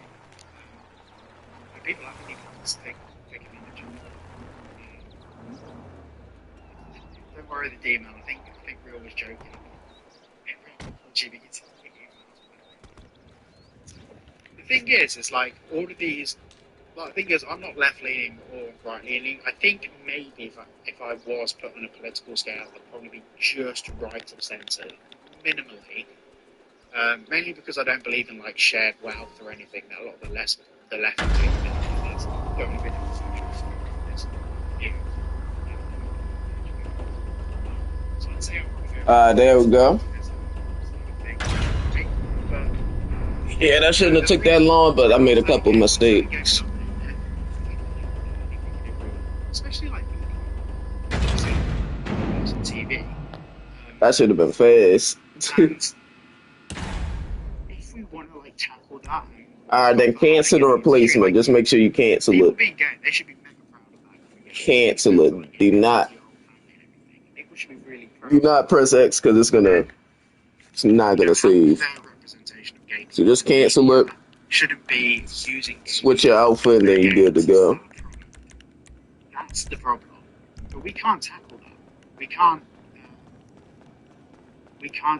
Speaker 4: But people haven't even take advantage of it. Don't worry, the demon. I think Real was joking. LGBT. The thing is, it's like all of these. Like, the thing is, I'm not left leaning or right leaning. I think maybe if I was put on a political scale, I'd probably be just right of centre, minimally. Mainly because I don't believe in like shared wealth or anything. That a lot of the left don't even have so I'd say
Speaker 1: There we go. Yeah, that shouldn't have took that long, but I made a couple mistakes.
Speaker 4: Especially like TV.
Speaker 1: That should have been fast.
Speaker 4: If we want to like tackle that,
Speaker 1: Alright, then cancel the replacement. Just make sure you cancel it.
Speaker 4: being gay, they should be mega proud of that.
Speaker 1: Cancel it. Do not.
Speaker 4: People should be really proud.
Speaker 1: Do not press X because it's not gonna save.
Speaker 4: Representation of gay
Speaker 1: So just cancel it.
Speaker 4: Shouldn't be using
Speaker 1: Switch your outfit and then you're good to go.
Speaker 4: That's the problem. But we can't tackle that. We can't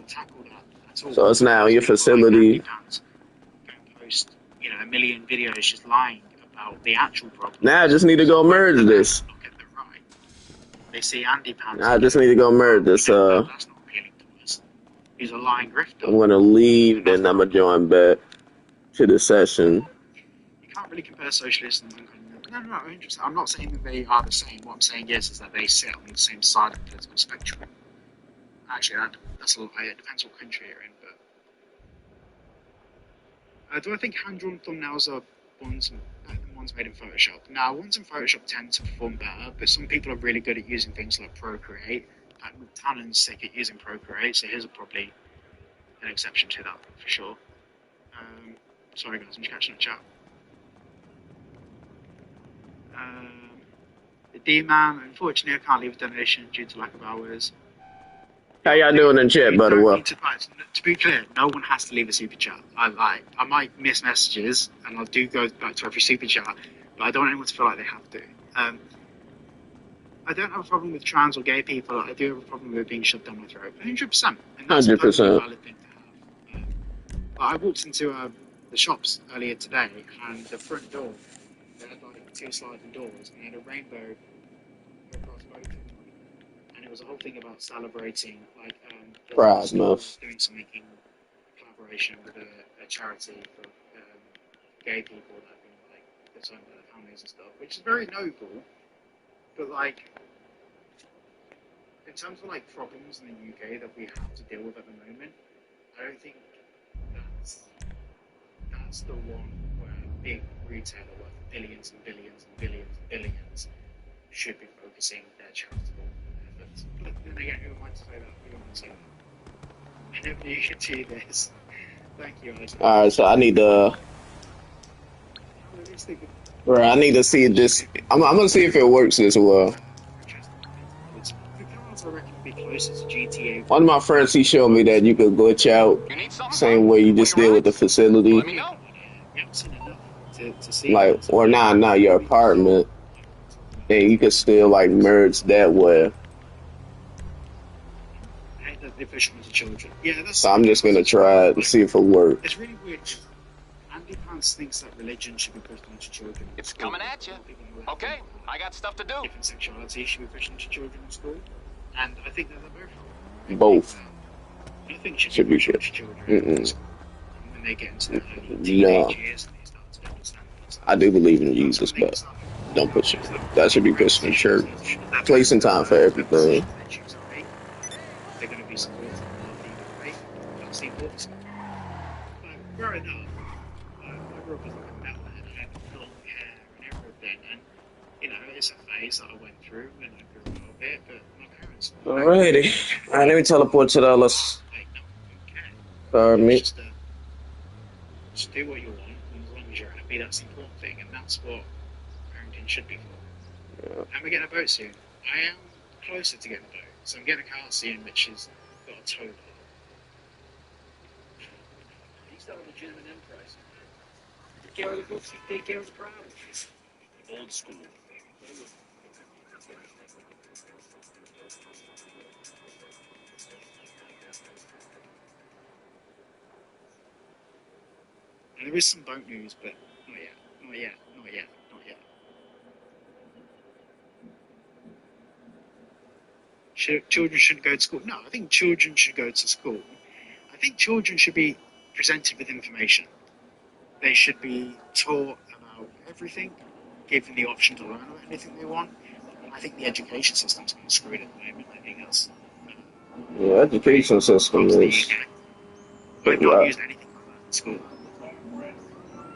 Speaker 4: tackle that at all.
Speaker 1: So it's now your facility.
Speaker 4: Don't post, a million videos just lying about the actual problem.
Speaker 1: Now I just need to go merge this.
Speaker 4: Look at the right. They see Andy Pants.
Speaker 1: I just need to go merge this.
Speaker 4: That's not appealing to us. He's a lying grifter.
Speaker 1: I'm gonna leave, then I'm gonna join back to the session.
Speaker 4: You can't really compare socialists and no, interesting. I'm not saying that they are the same. What I'm saying is that they sit on the same side of the political spectrum. Actually, that's a lot. It depends what country you're in. But do I think hand-drawn thumbnails are better than ones made in Photoshop? Now, ones in Photoshop tend to perform better, but some people are really good at using things like Procreate. Tannen's sick at using Procreate, so here's probably an exception to that for sure. Sorry guys, I'm just catching a chat. The D-Man, unfortunately, I can't leave a donation due to lack of hours.
Speaker 1: How y'all doing in chat, by the way?
Speaker 4: To be clear, no one has to leave a super chat. I might miss messages, and I'll go back to every super chat, but I don't want anyone to feel like they have to. I don't have a problem with trans or gay people. I do have a problem with being shoved down my throat. 100%. And that's a perfectly valid thing to have. I walked into the shops earlier today, and the front door, they had like 2 sliding doors, and they had a rainbow across both of them. And it was a whole thing about celebrating, like, doing something in collaboration with a charity for gay people that have been like disowned by their families and stuff, which is very noble. But like, in terms of like problems in the UK that we have to deal with at the moment, I don't think that's the one where a big retailer worth billions and billions and billions and billions should be focusing their charitable efforts. But then again, who am I to say that? Who am I to say that? I never knew you could do this. Thank you, Isaac.
Speaker 1: Alright, so I need to. Right, I need to see this. I'm gonna see if it works as well. One of my friends, he showed me that you could glitch out same way you just did with the facility. Like, or not your apartment. And you could still like merge that way.
Speaker 4: that they push onto children. Yeah, that's
Speaker 1: So I'm just gonna try it and see if it works.
Speaker 4: it's really weird. Andy Pants thinks that religion should be pushed onto children in
Speaker 3: It's
Speaker 4: school.
Speaker 3: coming at you.
Speaker 4: People who
Speaker 3: Okay, I got stuff to do.
Speaker 4: different sexuality should be pushed onto children in school, and I think that they're both wrong.
Speaker 1: Both
Speaker 4: Nothing should
Speaker 1: should
Speaker 4: be
Speaker 1: be
Speaker 4: pushed
Speaker 1: good.
Speaker 4: onto children in school when they get into their early
Speaker 1: No,
Speaker 4: teenage years and they start to understand themselves.
Speaker 1: I do believe in
Speaker 4: That's when
Speaker 1: Jesus,
Speaker 4: they can
Speaker 1: but
Speaker 4: start
Speaker 1: don't push it. That should be pushed in church.
Speaker 4: that
Speaker 1: Place and time for everything.
Speaker 4: they choose are rape, they're going to be supportive of legal rape. That's the important stuff. But growing up, I grew up as like a metalhead. I had long hair and everything, and you know, it's a phase that I went through and I grew out of it. But my parents,
Speaker 1: Alrighty. Alright, let me teleport to the others.
Speaker 4: like, no, I don't care.
Speaker 1: Me.
Speaker 4: Just do what you want, and as long as you're happy, that's the important thing, and that's what parenting should be for.
Speaker 1: Yeah.
Speaker 4: And we're getting a boat soon. I am closer to getting a boat, so I'm getting a car soon, which has got a tow bar. These are the German Empress. Take care of the crowd. Old school. And there is some boat news, but not yet. Not yet. Not yet. Not yet. Children shouldn't go to school. No, I think children should go to school. I think children should be presented with information. They should be taught about everything, given the option to learn about anything they want. I think the education system's kind of screwed at the moment. I think that's
Speaker 1: Yeah, education system
Speaker 4: across the
Speaker 1: is.
Speaker 4: UK. I've not used anything like that in school,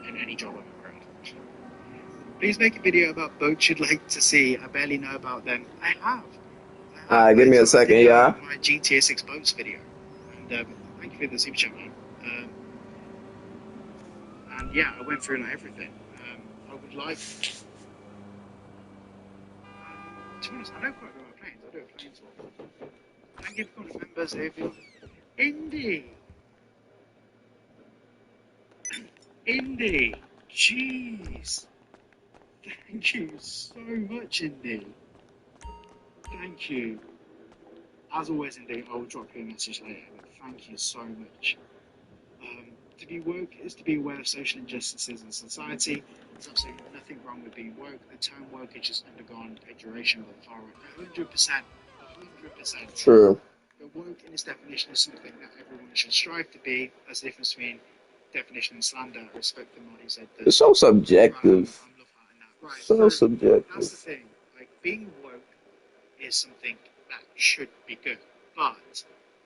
Speaker 4: in any job I've ever had. Please make a video about boats you'd like to see. I barely know about them. I have.
Speaker 1: Give me a second, yeah.
Speaker 4: My GTA 6 boats video. And thank you for the super chat, man. And yeah, I went through like everything. I would like. To be honest, I don't quite know about planes. I do have planes. Thank you for calling members, Avion. Indy! Indy! Jeez! Thank you so much, Indy. Thank you. As always, Indy, I will drop you a message later, but thank you so much. To be woke is to be aware of social injustices in society. There's absolutely nothing wrong with being woke. The term woke has just undergone a duration by the far right. 100%. 100%.
Speaker 1: True.
Speaker 4: But woke in its definition is something that everyone should strive to be. There's a difference between definition and slander. I respect the man who said that.
Speaker 1: It's so subjective.
Speaker 4: I'm love that. Right.
Speaker 1: So subjective.
Speaker 4: That's the thing. Like, being woke is something that should be good. But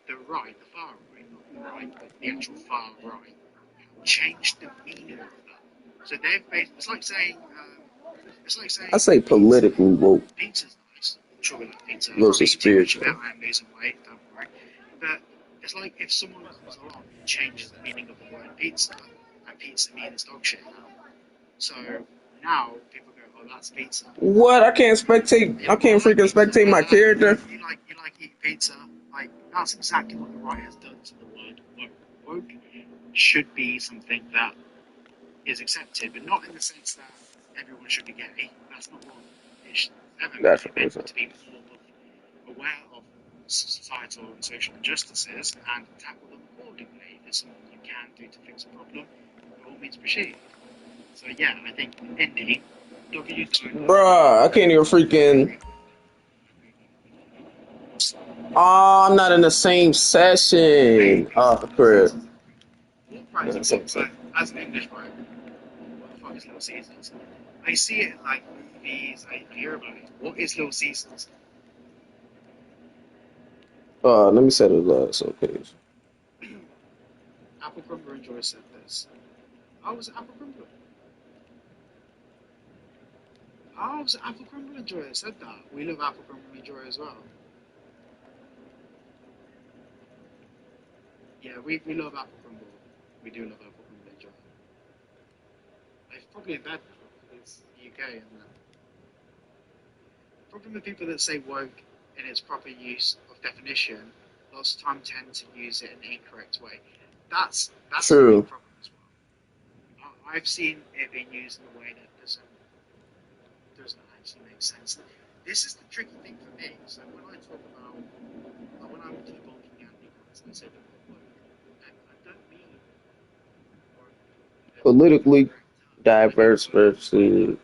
Speaker 4: the right, the far right, not the right, but the actual far right, changed the meaning of that. So they've based, it's like saying
Speaker 1: I say politically woke.
Speaker 4: pizza's nice. I'm sure we like pizza.
Speaker 1: Those
Speaker 4: I'm
Speaker 1: are
Speaker 4: eating too much of it.
Speaker 1: spiritual.
Speaker 4: I'm losing weight. Don't worry. But it's like if someone comes along and changes the meaning of the word pizza, and pizza means dog shit now. So now people go, "Oh, that's pizza."
Speaker 1: What? I can't spectate. I can't freaking spectate my character.
Speaker 4: You like eating pizza. Like that's exactly what the right has done to the word woke. Woke should be something that is accepted, but not in the sense that everyone should be gay. That's not what it should ever be.
Speaker 1: That's
Speaker 4: It's
Speaker 1: what it
Speaker 4: meant
Speaker 1: is.
Speaker 4: to be more aware of societal and social injustices and tackle them accordingly. If there's something you can do to fix a problem, by all means proceed. So yeah, I think Indy, W.
Speaker 1: Bruh, I can't even freaking. Oh, I'm not in the same session. Oh, crap.
Speaker 4: Right, but as an English boy, what the fuck is Little Caesars? I see it in like movies, I hear about it. What is Little Caesars?
Speaker 1: Let me set it up. So, okay.
Speaker 4: Apple Crumbler and Joy said this. How was Apple Crumbler? How was Apple Crumbler and Joy said that? We love Apple Crumbler and Joy as well. Yeah, we love Apple Crumble. We do love Apple Crumble and Joy. It's probably in bed now because it's the UK, isn't it? The problem with people that say woke in its proper use of definition, lots of time tend to use it in the incorrect way. That's
Speaker 1: True.
Speaker 4: a big problem as well. I've seen it being used in a way that doesn't actually make sense. This is the tricky thing for me. So when I talk about when I'm debunking So I don't mean or
Speaker 1: Politically diverse versus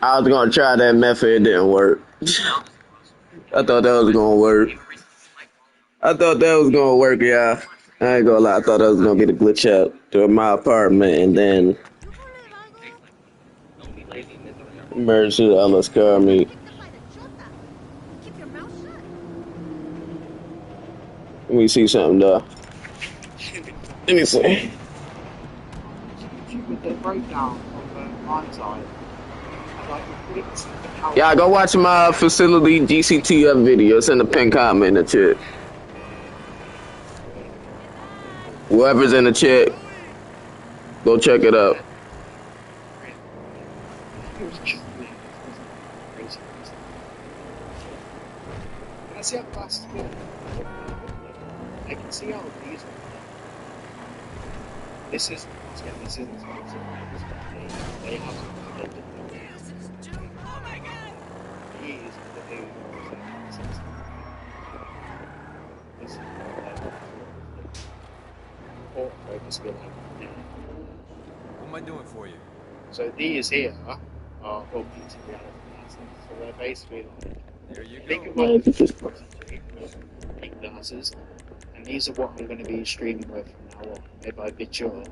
Speaker 1: I was gonna try that method, it didn't work. I thought that was gonna work. I thought that was gonna work, yeah. I ain't gonna lie, I thought I was gonna get a glitch out to my apartment and then merge to the other scar me. Let me see something though. Let me see.
Speaker 4: YouTube with the breakdown of hindsight, and like the points of how
Speaker 1: Yeah, go watch my facility GCTF video. It's in the pin comment in the chat. Whoever's in the chat, go check it out.
Speaker 4: it was just me. It was crazy. Can I see how fast it's been? I can see how these are. This is this isn't sponsored. They have This is autofocus will like yeah.
Speaker 3: What am I doing for you?
Speaker 4: So these here are augmented reality glasses. So they're basically like
Speaker 3: There you
Speaker 4: think
Speaker 3: go.
Speaker 4: of like the first person with pink glasses, and these are what I'm going to be streaming with from now on, made by Visual.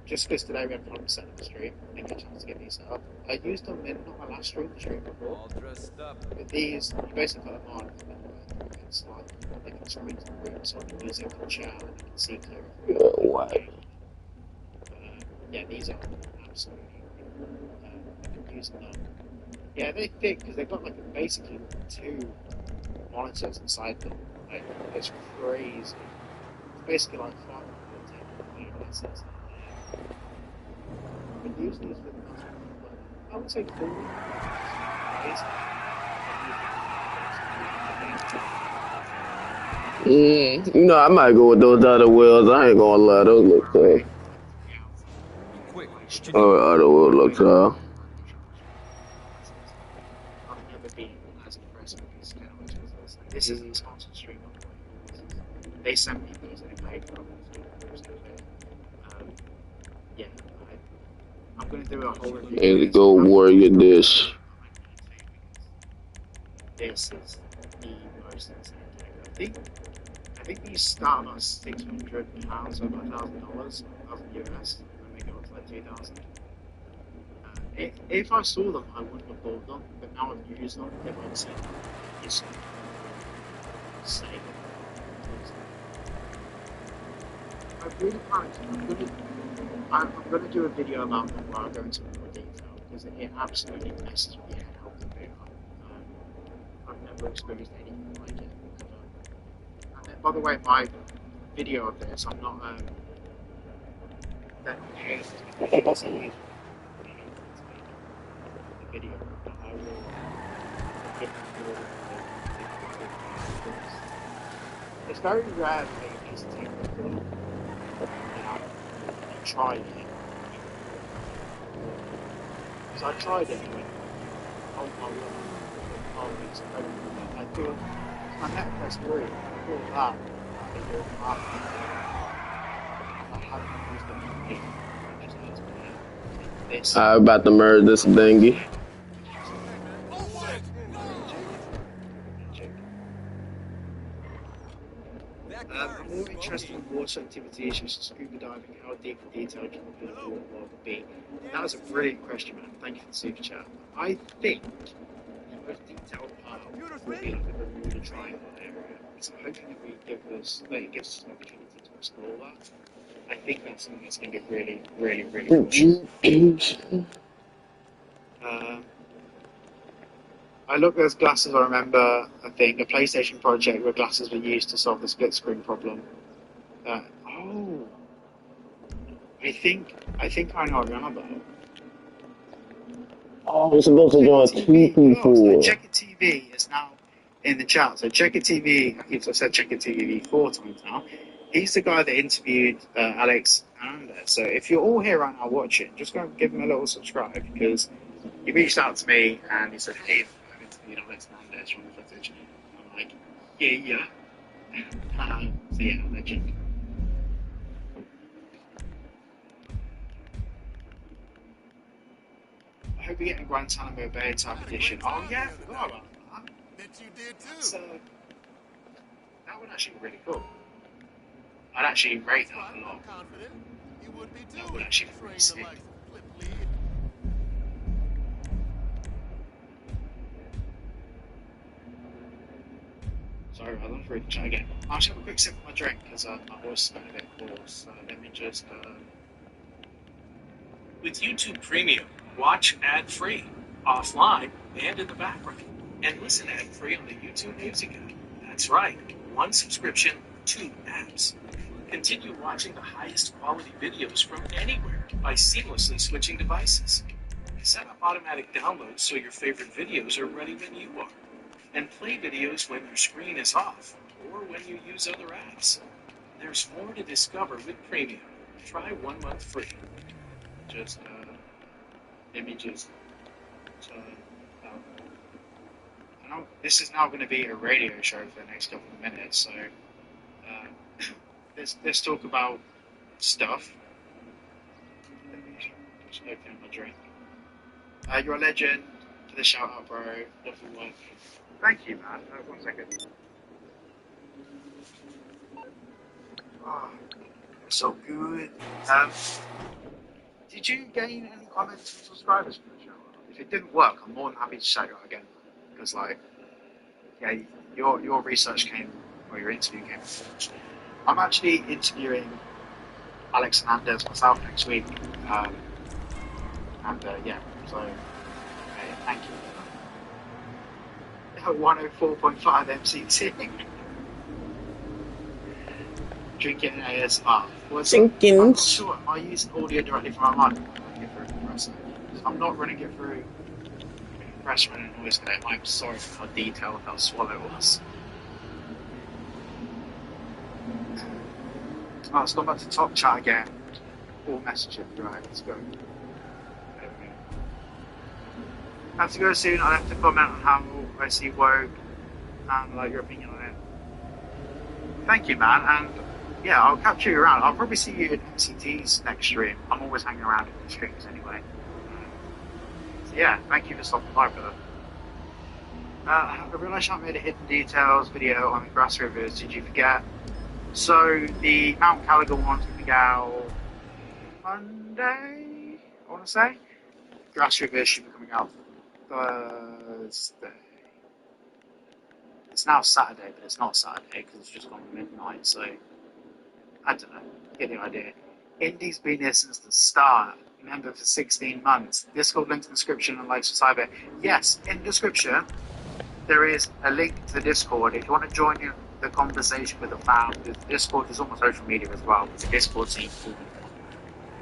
Speaker 4: Just because today we had problems setting up the stream, I didn't get a chance to get these set up. I used them in not my last stream, the stream before.
Speaker 3: All dressed up.
Speaker 4: But these, you basically put them on, and it's like they can screen to the room, so I can use it for chat and I can see clearer.
Speaker 1: What?
Speaker 4: Yeah, these are absolutely. I've been using them. Yeah, they fit because they've got like basically 2 monitors inside them. Like it's crazy. It's basically like 510 glasses. I've been using these for the past I would say 4
Speaker 1: You know, I might go with those other wheels. I ain't gonna lie, those look tough.
Speaker 3: Quick, what you need?
Speaker 1: Other wheels look tough.
Speaker 4: I've never been as impressed with these technologies. This isn't a sponsored stream, by the way. They sent me these and I paid for them. Yeah, I'm going to do a whole review.
Speaker 1: And the Gold Warrior dish.
Speaker 4: This is the most insane thing. I think these start about £600 or about $1,000 US, and they go up to like 2,000. If I saw them, I wouldn't have bought them, but now I've used them. If I've seen them, it's insane. I really can't. I'm going to do a video about them where I go into more detail because it absolutely messes with your head how good they are. I've never experienced anything like it. And then, by the way, my video of this, I'm not that paid to see the video, but I will get it's very rare for me to take the film and try it. Because I tried it and went, oh my god, oh, it's incredible. I thought, my Netflix grew, I thought that, I do it after. I haven't used it for me. This.
Speaker 1: I'm about to merge this dingy.
Speaker 4: I'm more interested in water activities such as scuba diving. How deep and detailed can the water world be? That was a brilliant question, man. Thank you for the super chat. I think the most detailed part will be like the Bermuda Triangle area. So hoping that it gives us an opportunity to explore that. I think that's something that's going to be really, really, really cool. I looked at glasses. I remember, I think, a PlayStation project where glasses were used to solve the split screen problem. I think I know what you're on about.
Speaker 1: Oh, we're supposed to join 2 people.
Speaker 4: So Checker TV is now in the chat. So Checker TV, I've said Checker TV 4 times now. He's the guy that interviewed Alex Hernandez. So if you're all here right now watching, just go and give him a little subscribe because he reached out to me and he said, hey, I've interviewed Alex Hernandez from the footage. I'm like, yeah. So yeah, legend. I hope you're getting Guantanamo Bay type edition. Oh yeah, I forgot about that.
Speaker 5: Bet you did too.
Speaker 4: That would actually be really cool. I'd actually rate that a lot.
Speaker 5: Confident. You would be too.
Speaker 4: That would actually be really sick. Sorry, I love reading chat again. I'll just have a quick sip of my drink because my voice is a bit hoarse. So let me just.
Speaker 6: With YouTube Premium, watch ad-free, offline, and in the background. And listen ad-free on the YouTube Music app. That's right, 1 subscription, 2 apps. Continue watching the highest quality videos from anywhere by seamlessly switching devices. Set up automatic downloads so your favorite videos are ready when you are. And play videos when your screen is off or when you use other apps. There's more to discover with Premium. Try 1 month free.
Speaker 4: Just let me just turn This is now going to be a radio show for the next couple of minutes, so let's talk about stuff. Just opening my drink. You're a legend. For the shout out, bro. Lovely work. Thank you, man. 1 second. Oh, so good. Did you gain any comments and subscribers from the show? If it didn't work, I'm more than happy to shout you out again. Because, like, yeah, your research came, or your interview came first. I'm actually interviewing Alex Hernandez myself next week. Yeah, so thank you for that. 104.5 MCT. Drinking ASMR.
Speaker 1: Jenkins.
Speaker 4: I'm not sure. Am I using audio directly from my mic? I'm not running it through compressor and noise today. I'm sorry for how detailed that swallow was. Oh, it's gone back to top chat again. All messages. Right, let's go. I have to go soon. I have to comment on how I see woke and like your opinion on it. Thank you, man. And yeah, I'll capture you around. I'll probably see you at MCT's next stream. I'm always hanging around in the streams anyway. So yeah, thank you for stopping by, brother. I realised I made a hidden details video on the grass rivers. Did you forget? So the Mount Caligan one's going to be out Monday, I want to say. Grass rivers should be coming out Thursday. It's now Saturday, but it's not Saturday because it's just gone midnight, so I don't know. You get the idea. Indy's been here since the start. Member for 16 months. Discord link in the description and likes to cyber. Yes, in the description there is a link to the Discord. If you want to join in the conversation with the fam, the Discord is on my social media as well. The Discord seems cool.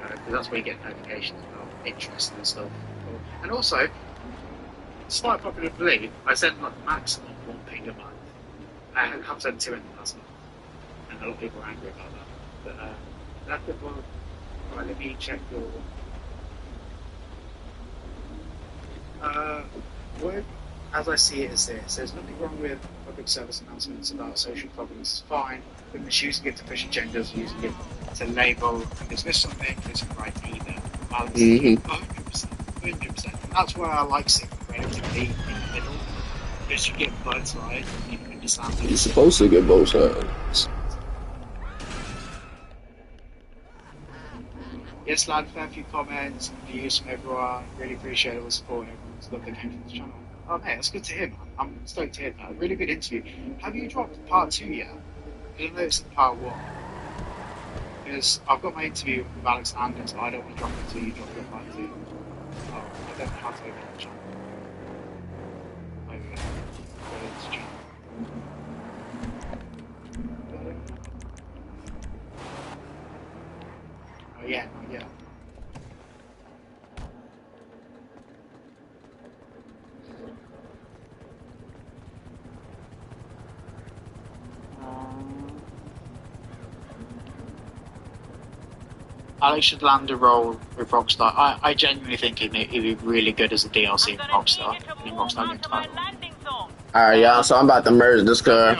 Speaker 4: Because that's where you get notifications about interest and stuff. And also, despite popular belief, I send like maximum 1 ping a month. I have sent 2 in the last month, and a lot of people are angry about that. But that's the one. Right, let me check your word. As I see it is this: there's nothing wrong with public service announcements about social problems. It's fine, but misusing it to push agendas, using it to label and dismiss something isn't right either. Balance 100%, 100%. And that's why I like sitting relatively in the middle, because you get both sides. You can understand.
Speaker 1: You're supposed to get both sides.
Speaker 4: Yes, lad, fair few comments and views from everyone. Really appreciate all the support. Everyone's love that came from this channel. Oh, mate, that's good to hear, man. I'm stoked to hear that. Really good interview. Have you dropped part 2 yet? Because I know it's part 1. Because I've got my interview with Alex Hernandez, but I don't want to drop it until you drop your part 2. Oh, I don't know how to open the channel. There we go. Go into channel. Oh, yeah, not yet. Alex should land a role with Rockstar. I genuinely think he'd be really good as a DLC in Rockstar. In Rockstar game title.
Speaker 1: Alright, y'all, so I'm about to merge this car.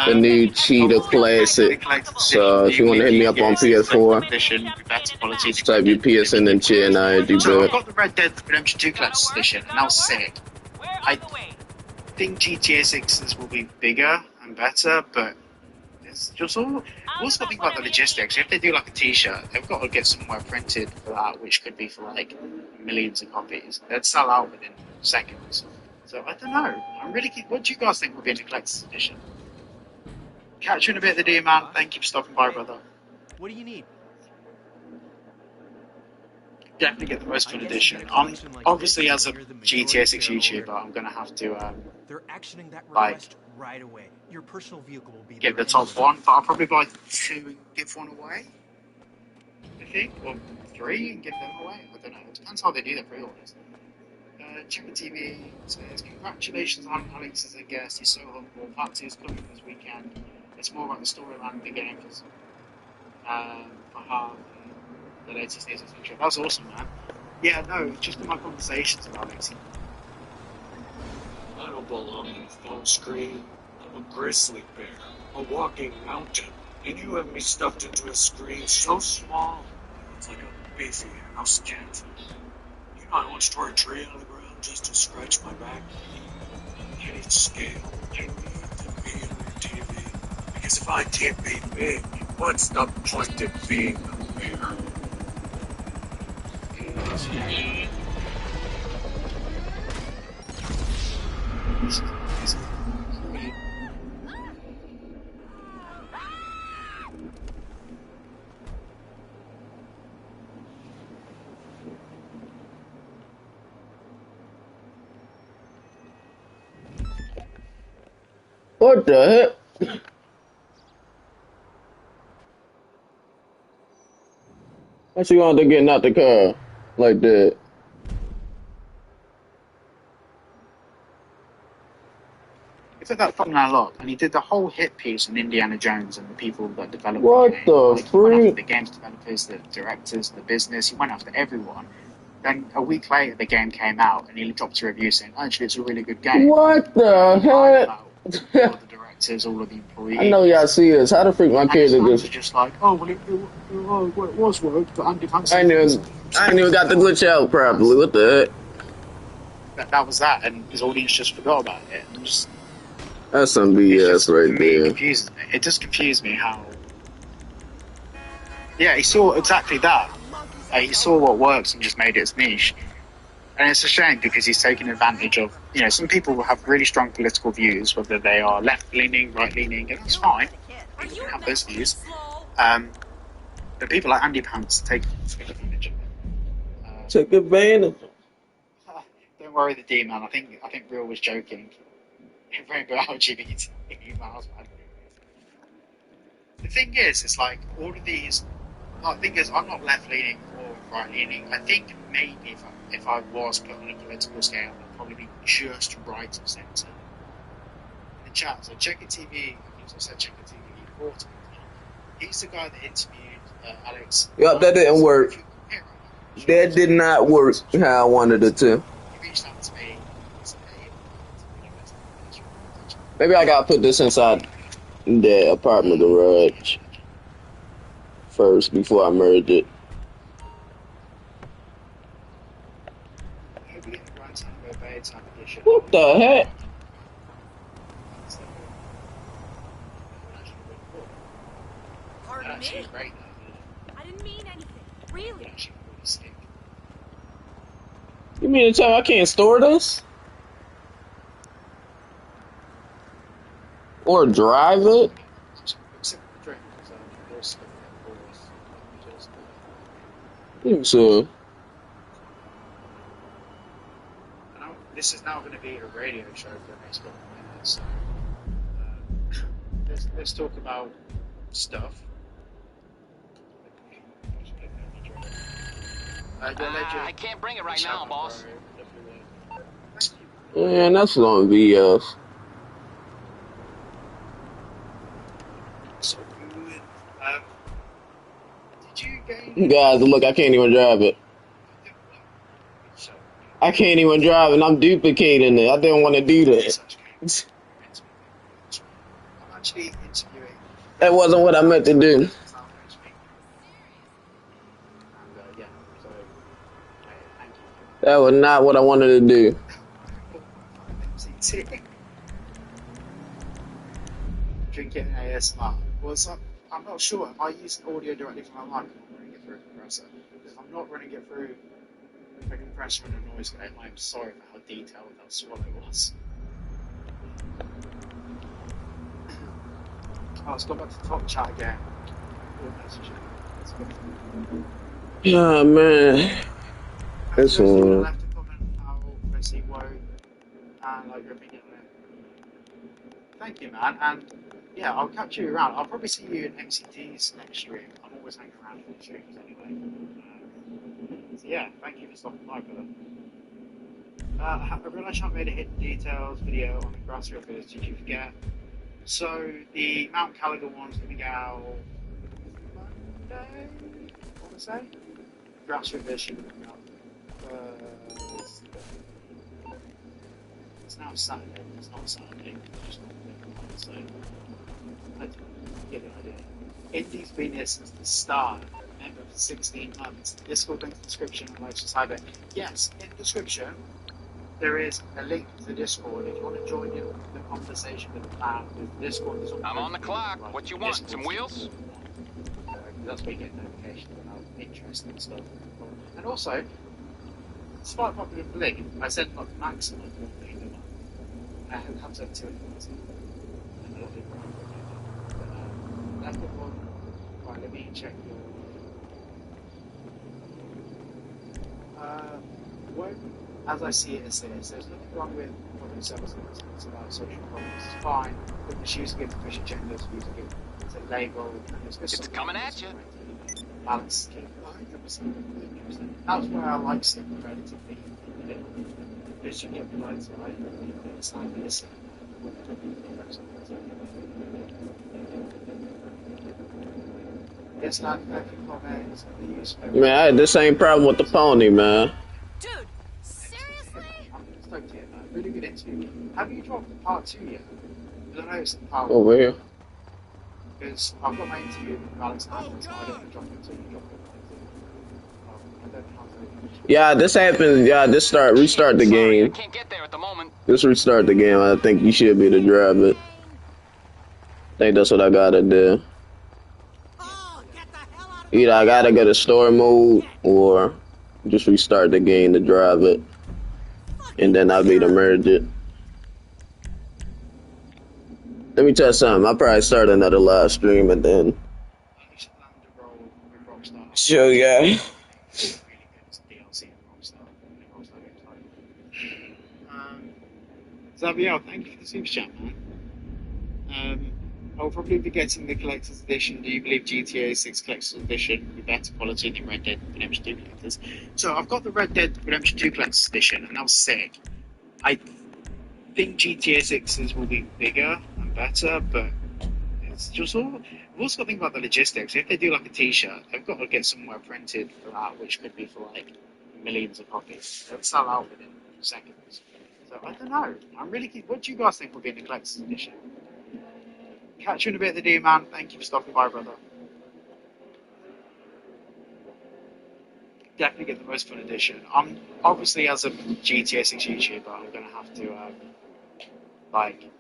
Speaker 1: The new Cheetah Classic. So if you want to hit me up on PS4, type your PSN and chat and I do
Speaker 4: So I've
Speaker 1: good.
Speaker 4: got the Red Dead Redemption 2 Collector's Edition, and that was sick. I think GTA 6's will be bigger and better, but it's just all. Also, think about the logistics. If they do like a T-shirt, they've got to get somewhere printed for that, which could be for like millions of copies. They'd sell out within seconds. So I don't know. I'm really. What do you guys think will be in the collector's edition? Catch you in a bit, the D man. Thank you for stopping by, brother.
Speaker 7: What do you need?
Speaker 4: Definitely get the most fun edition. Obviously, as a GTA 6 YouTuber, I'm gonna have to
Speaker 7: They're actioning that
Speaker 4: like
Speaker 7: request right away. Your personal vehicle will be
Speaker 4: get
Speaker 7: there
Speaker 4: the top
Speaker 7: anyway.
Speaker 4: 1, but I'll probably buy 2 and give 1 away. I think, or 3 and give them away. I don't know. It depends how they do their pre-orders. Chipper TV says, congratulations on Alex as a guest. He's so humble. Part 2 is coming this weekend. It's more about the storyline of the game because the latest news, etc. That's awesome, man. Yeah, no, just in my conversations with Alex,
Speaker 6: available on the phone screen. I'm a grizzly bear, a walking mountain, and you have me stuffed into a screen so small it's like a beefy house cat. You know I once tore a tree out of the ground just to scratch my back. I need scale. I need to be on your TV. Because if I can't be big, what's the point in being a bear?
Speaker 1: What the heck? Why she wanted to getting out the car like that?
Speaker 4: He took that thumbnail up and he did the whole hit piece on Indiana Jones and the people that developed the
Speaker 1: What
Speaker 4: game.
Speaker 1: the
Speaker 4: Like, he went after
Speaker 1: freak?
Speaker 4: the games developers, the directors, the business. He went after everyone. Then a week later, the game came out and he dropped a review saying, actually, it's a really good game.
Speaker 1: What
Speaker 4: And
Speaker 1: the
Speaker 4: he lied about all
Speaker 1: heck?
Speaker 4: of the directors, all of the
Speaker 1: I know y'all
Speaker 4: employees.
Speaker 1: see this. How the freak my
Speaker 4: And his
Speaker 1: character
Speaker 4: fans are
Speaker 1: just?
Speaker 4: just like, oh, well, it was worked, but Andy Pants
Speaker 1: I ain't even, I ain't even got the glitch out properly. What the heck?
Speaker 4: that was that, and his audience just forgot about it. And just,
Speaker 1: That's some
Speaker 4: it's
Speaker 1: BS
Speaker 4: just, for
Speaker 1: right
Speaker 4: me, it
Speaker 1: there.
Speaker 4: confuses me. It just confused me how, yeah, he saw exactly that. He saw what works and just made it his niche. And it's a shame because he's taken advantage of, some people will have really strong political views, whether they are left-leaning, right-leaning, and that's fine. People can have those views. But people like Andy Pants take advantage of it.
Speaker 1: Take advantage.
Speaker 4: Don't worry, the D-man. I think Real was joking. Rainbow LGBT emails, man. The thing is, it's like all of these. The thing is, I'm not left leaning or right leaning. I think maybe if I was put on a political scale, I'd probably be just right of centre. In the chat, so Checker TV, I also said Checker TV reporter. He's the guy that interviewed Alex.
Speaker 1: Yup, that didn't work. That did not work how I wanted it to.
Speaker 4: He reached out to me. He said, hey,
Speaker 1: Maybe I gotta put this inside the apartment garage first before I merge it. What the heck?
Speaker 2: Pardon me? I didn't mean anything. Really?
Speaker 1: You mean to tell me I can't store this? Or drive it? So
Speaker 4: This is now going to be a radio show for the next couple of minutes. So, let's talk about stuff.
Speaker 3: I can't bring it right now, boss.
Speaker 1: man, that's gonna be
Speaker 4: So good. Did you gain?
Speaker 1: You guys, look, I can't even drive it. I can't even drive it. I'm duplicating it. I didn't want to do that.
Speaker 4: I'm actually interviewing.
Speaker 1: That wasn't what I meant to do.
Speaker 4: And yeah, so thank you.
Speaker 1: That was not what I wanted to do.
Speaker 4: Drinking ASMR. Well, I'm not sure. If I use audio directly from my mic, I'm running it through a compressor. If I'm not running it through a compressor and a noise gate, I'm sorry for how detailed that swallow was. Let's go back to top chat again.
Speaker 1: Yeah, man. This one.
Speaker 4: Left a comment how basically woke and like your opinion on it. Thank you, man. And yeah, I'll catch you around. I'll probably see you in MCT's next stream. I'm always hanging around for the streams anyway. So yeah, thank you for stopping by, brother. I realised I haven't made a hidden details video on the grass rivers. Did you forget? So the Mount Caliga one's coming out Monday. I want to say grass rivers should be coming out. it's now Saturday. It's not Saturday. It's just not so I get the idea. Indy's been here since the start. Member for 16 months. Discord link in the description and like subscribe it. Yes, in the description there is a link to the Discord if you want to join in the conversation with the fan. The Discord is
Speaker 3: I'm on the clock. What you want? Some wheels?
Speaker 4: That's where you get notifications about interest and stuff. And also, despite popular belief, I said like maximum 14 a month. I have to have 2 accounts. And a lot of people don't do that. Right, let me check your. Well, as I see it, it says there's nothing wrong with public services. It's about social problems. It's fine. But the shoes give efficient genders, using it as a label.
Speaker 3: It's coming at you.
Speaker 4: Balance scheme. 100%. That's where I like seeing relatively little. Because you get blood, right? It's like this. Yes, not making comments.
Speaker 1: Man, I had the same problem with the pony, man.
Speaker 2: Dude, seriously?
Speaker 4: I'm stoked to hear that. Really good interview. Have you dropped part 2 yet? Because I know it's part
Speaker 1: Over here.
Speaker 4: Because I've got my interview with Alex and Adam, so I don't drop it until you drop it. I don't know how to.
Speaker 1: Yeah, this happened. Yeah, restart the
Speaker 3: Sorry, I
Speaker 1: game.
Speaker 3: can't get there at the moment.
Speaker 1: Just restart the game. I think you should be able to drive it. I think that's what I gotta do. Either I gotta go to story mode or just restart the game to drive it. And then I'll be to merge it. Let me tell you something. I'll probably start another live stream and then. Sure, yeah.
Speaker 4: Xavier, thank you for the super chat, man. I'll probably be getting the collector's edition. Do you believe GTA 6 collector's edition will be better quality than Red Dead Redemption 2 collectors? So I've got the Red Dead Redemption 2 collector's edition, and that was sick. I think GTA 6's will be bigger and better, but it's just all. We've also got to think about the logistics. If they do like a T-shirt, they've got to get somewhere printed for that, which could be for like millions of copies. They'll sell out within seconds. So I don't know. I'm really keen. What do you guys think will be in the collector's edition? Catch you in a bit of the day, man. Thank you for stopping by, brother. Definitely get the most fun edition. I'm obviously, as a GTA 6 YouTuber, I'm gonna have to like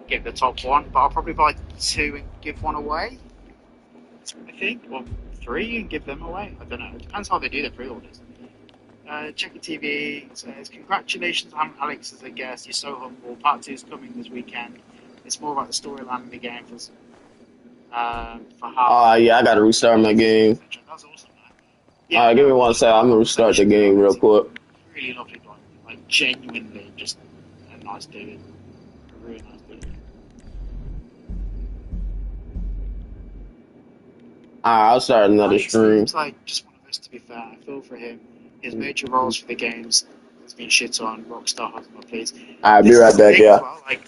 Speaker 4: get the top one, but I'll probably buy 2 and give 1 away. I think, or 3 and give them away. I don't know. It depends how they do their pre-orders. Checker TV says, congratulations on Alex as a guest. You're so humble. Part 2 is coming this weekend. It's more about the storyline of the game for how.
Speaker 1: Oh, yeah, I gotta restart my game.
Speaker 4: That's awesome, man. Yeah,
Speaker 1: Alright, give me 1 second. I'm gonna restart the game real quick.
Speaker 4: Really lovely guy. Like, genuinely just a nice dude. A really nice dude.
Speaker 1: Alright, I'll start another
Speaker 4: Alex
Speaker 1: stream.
Speaker 4: seems like just one of us, to be fair. I feel for him. His major roles for the games has been shit on. Rockstar has not pleased.
Speaker 1: Alright, be right back, yeah.
Speaker 4: Well, like,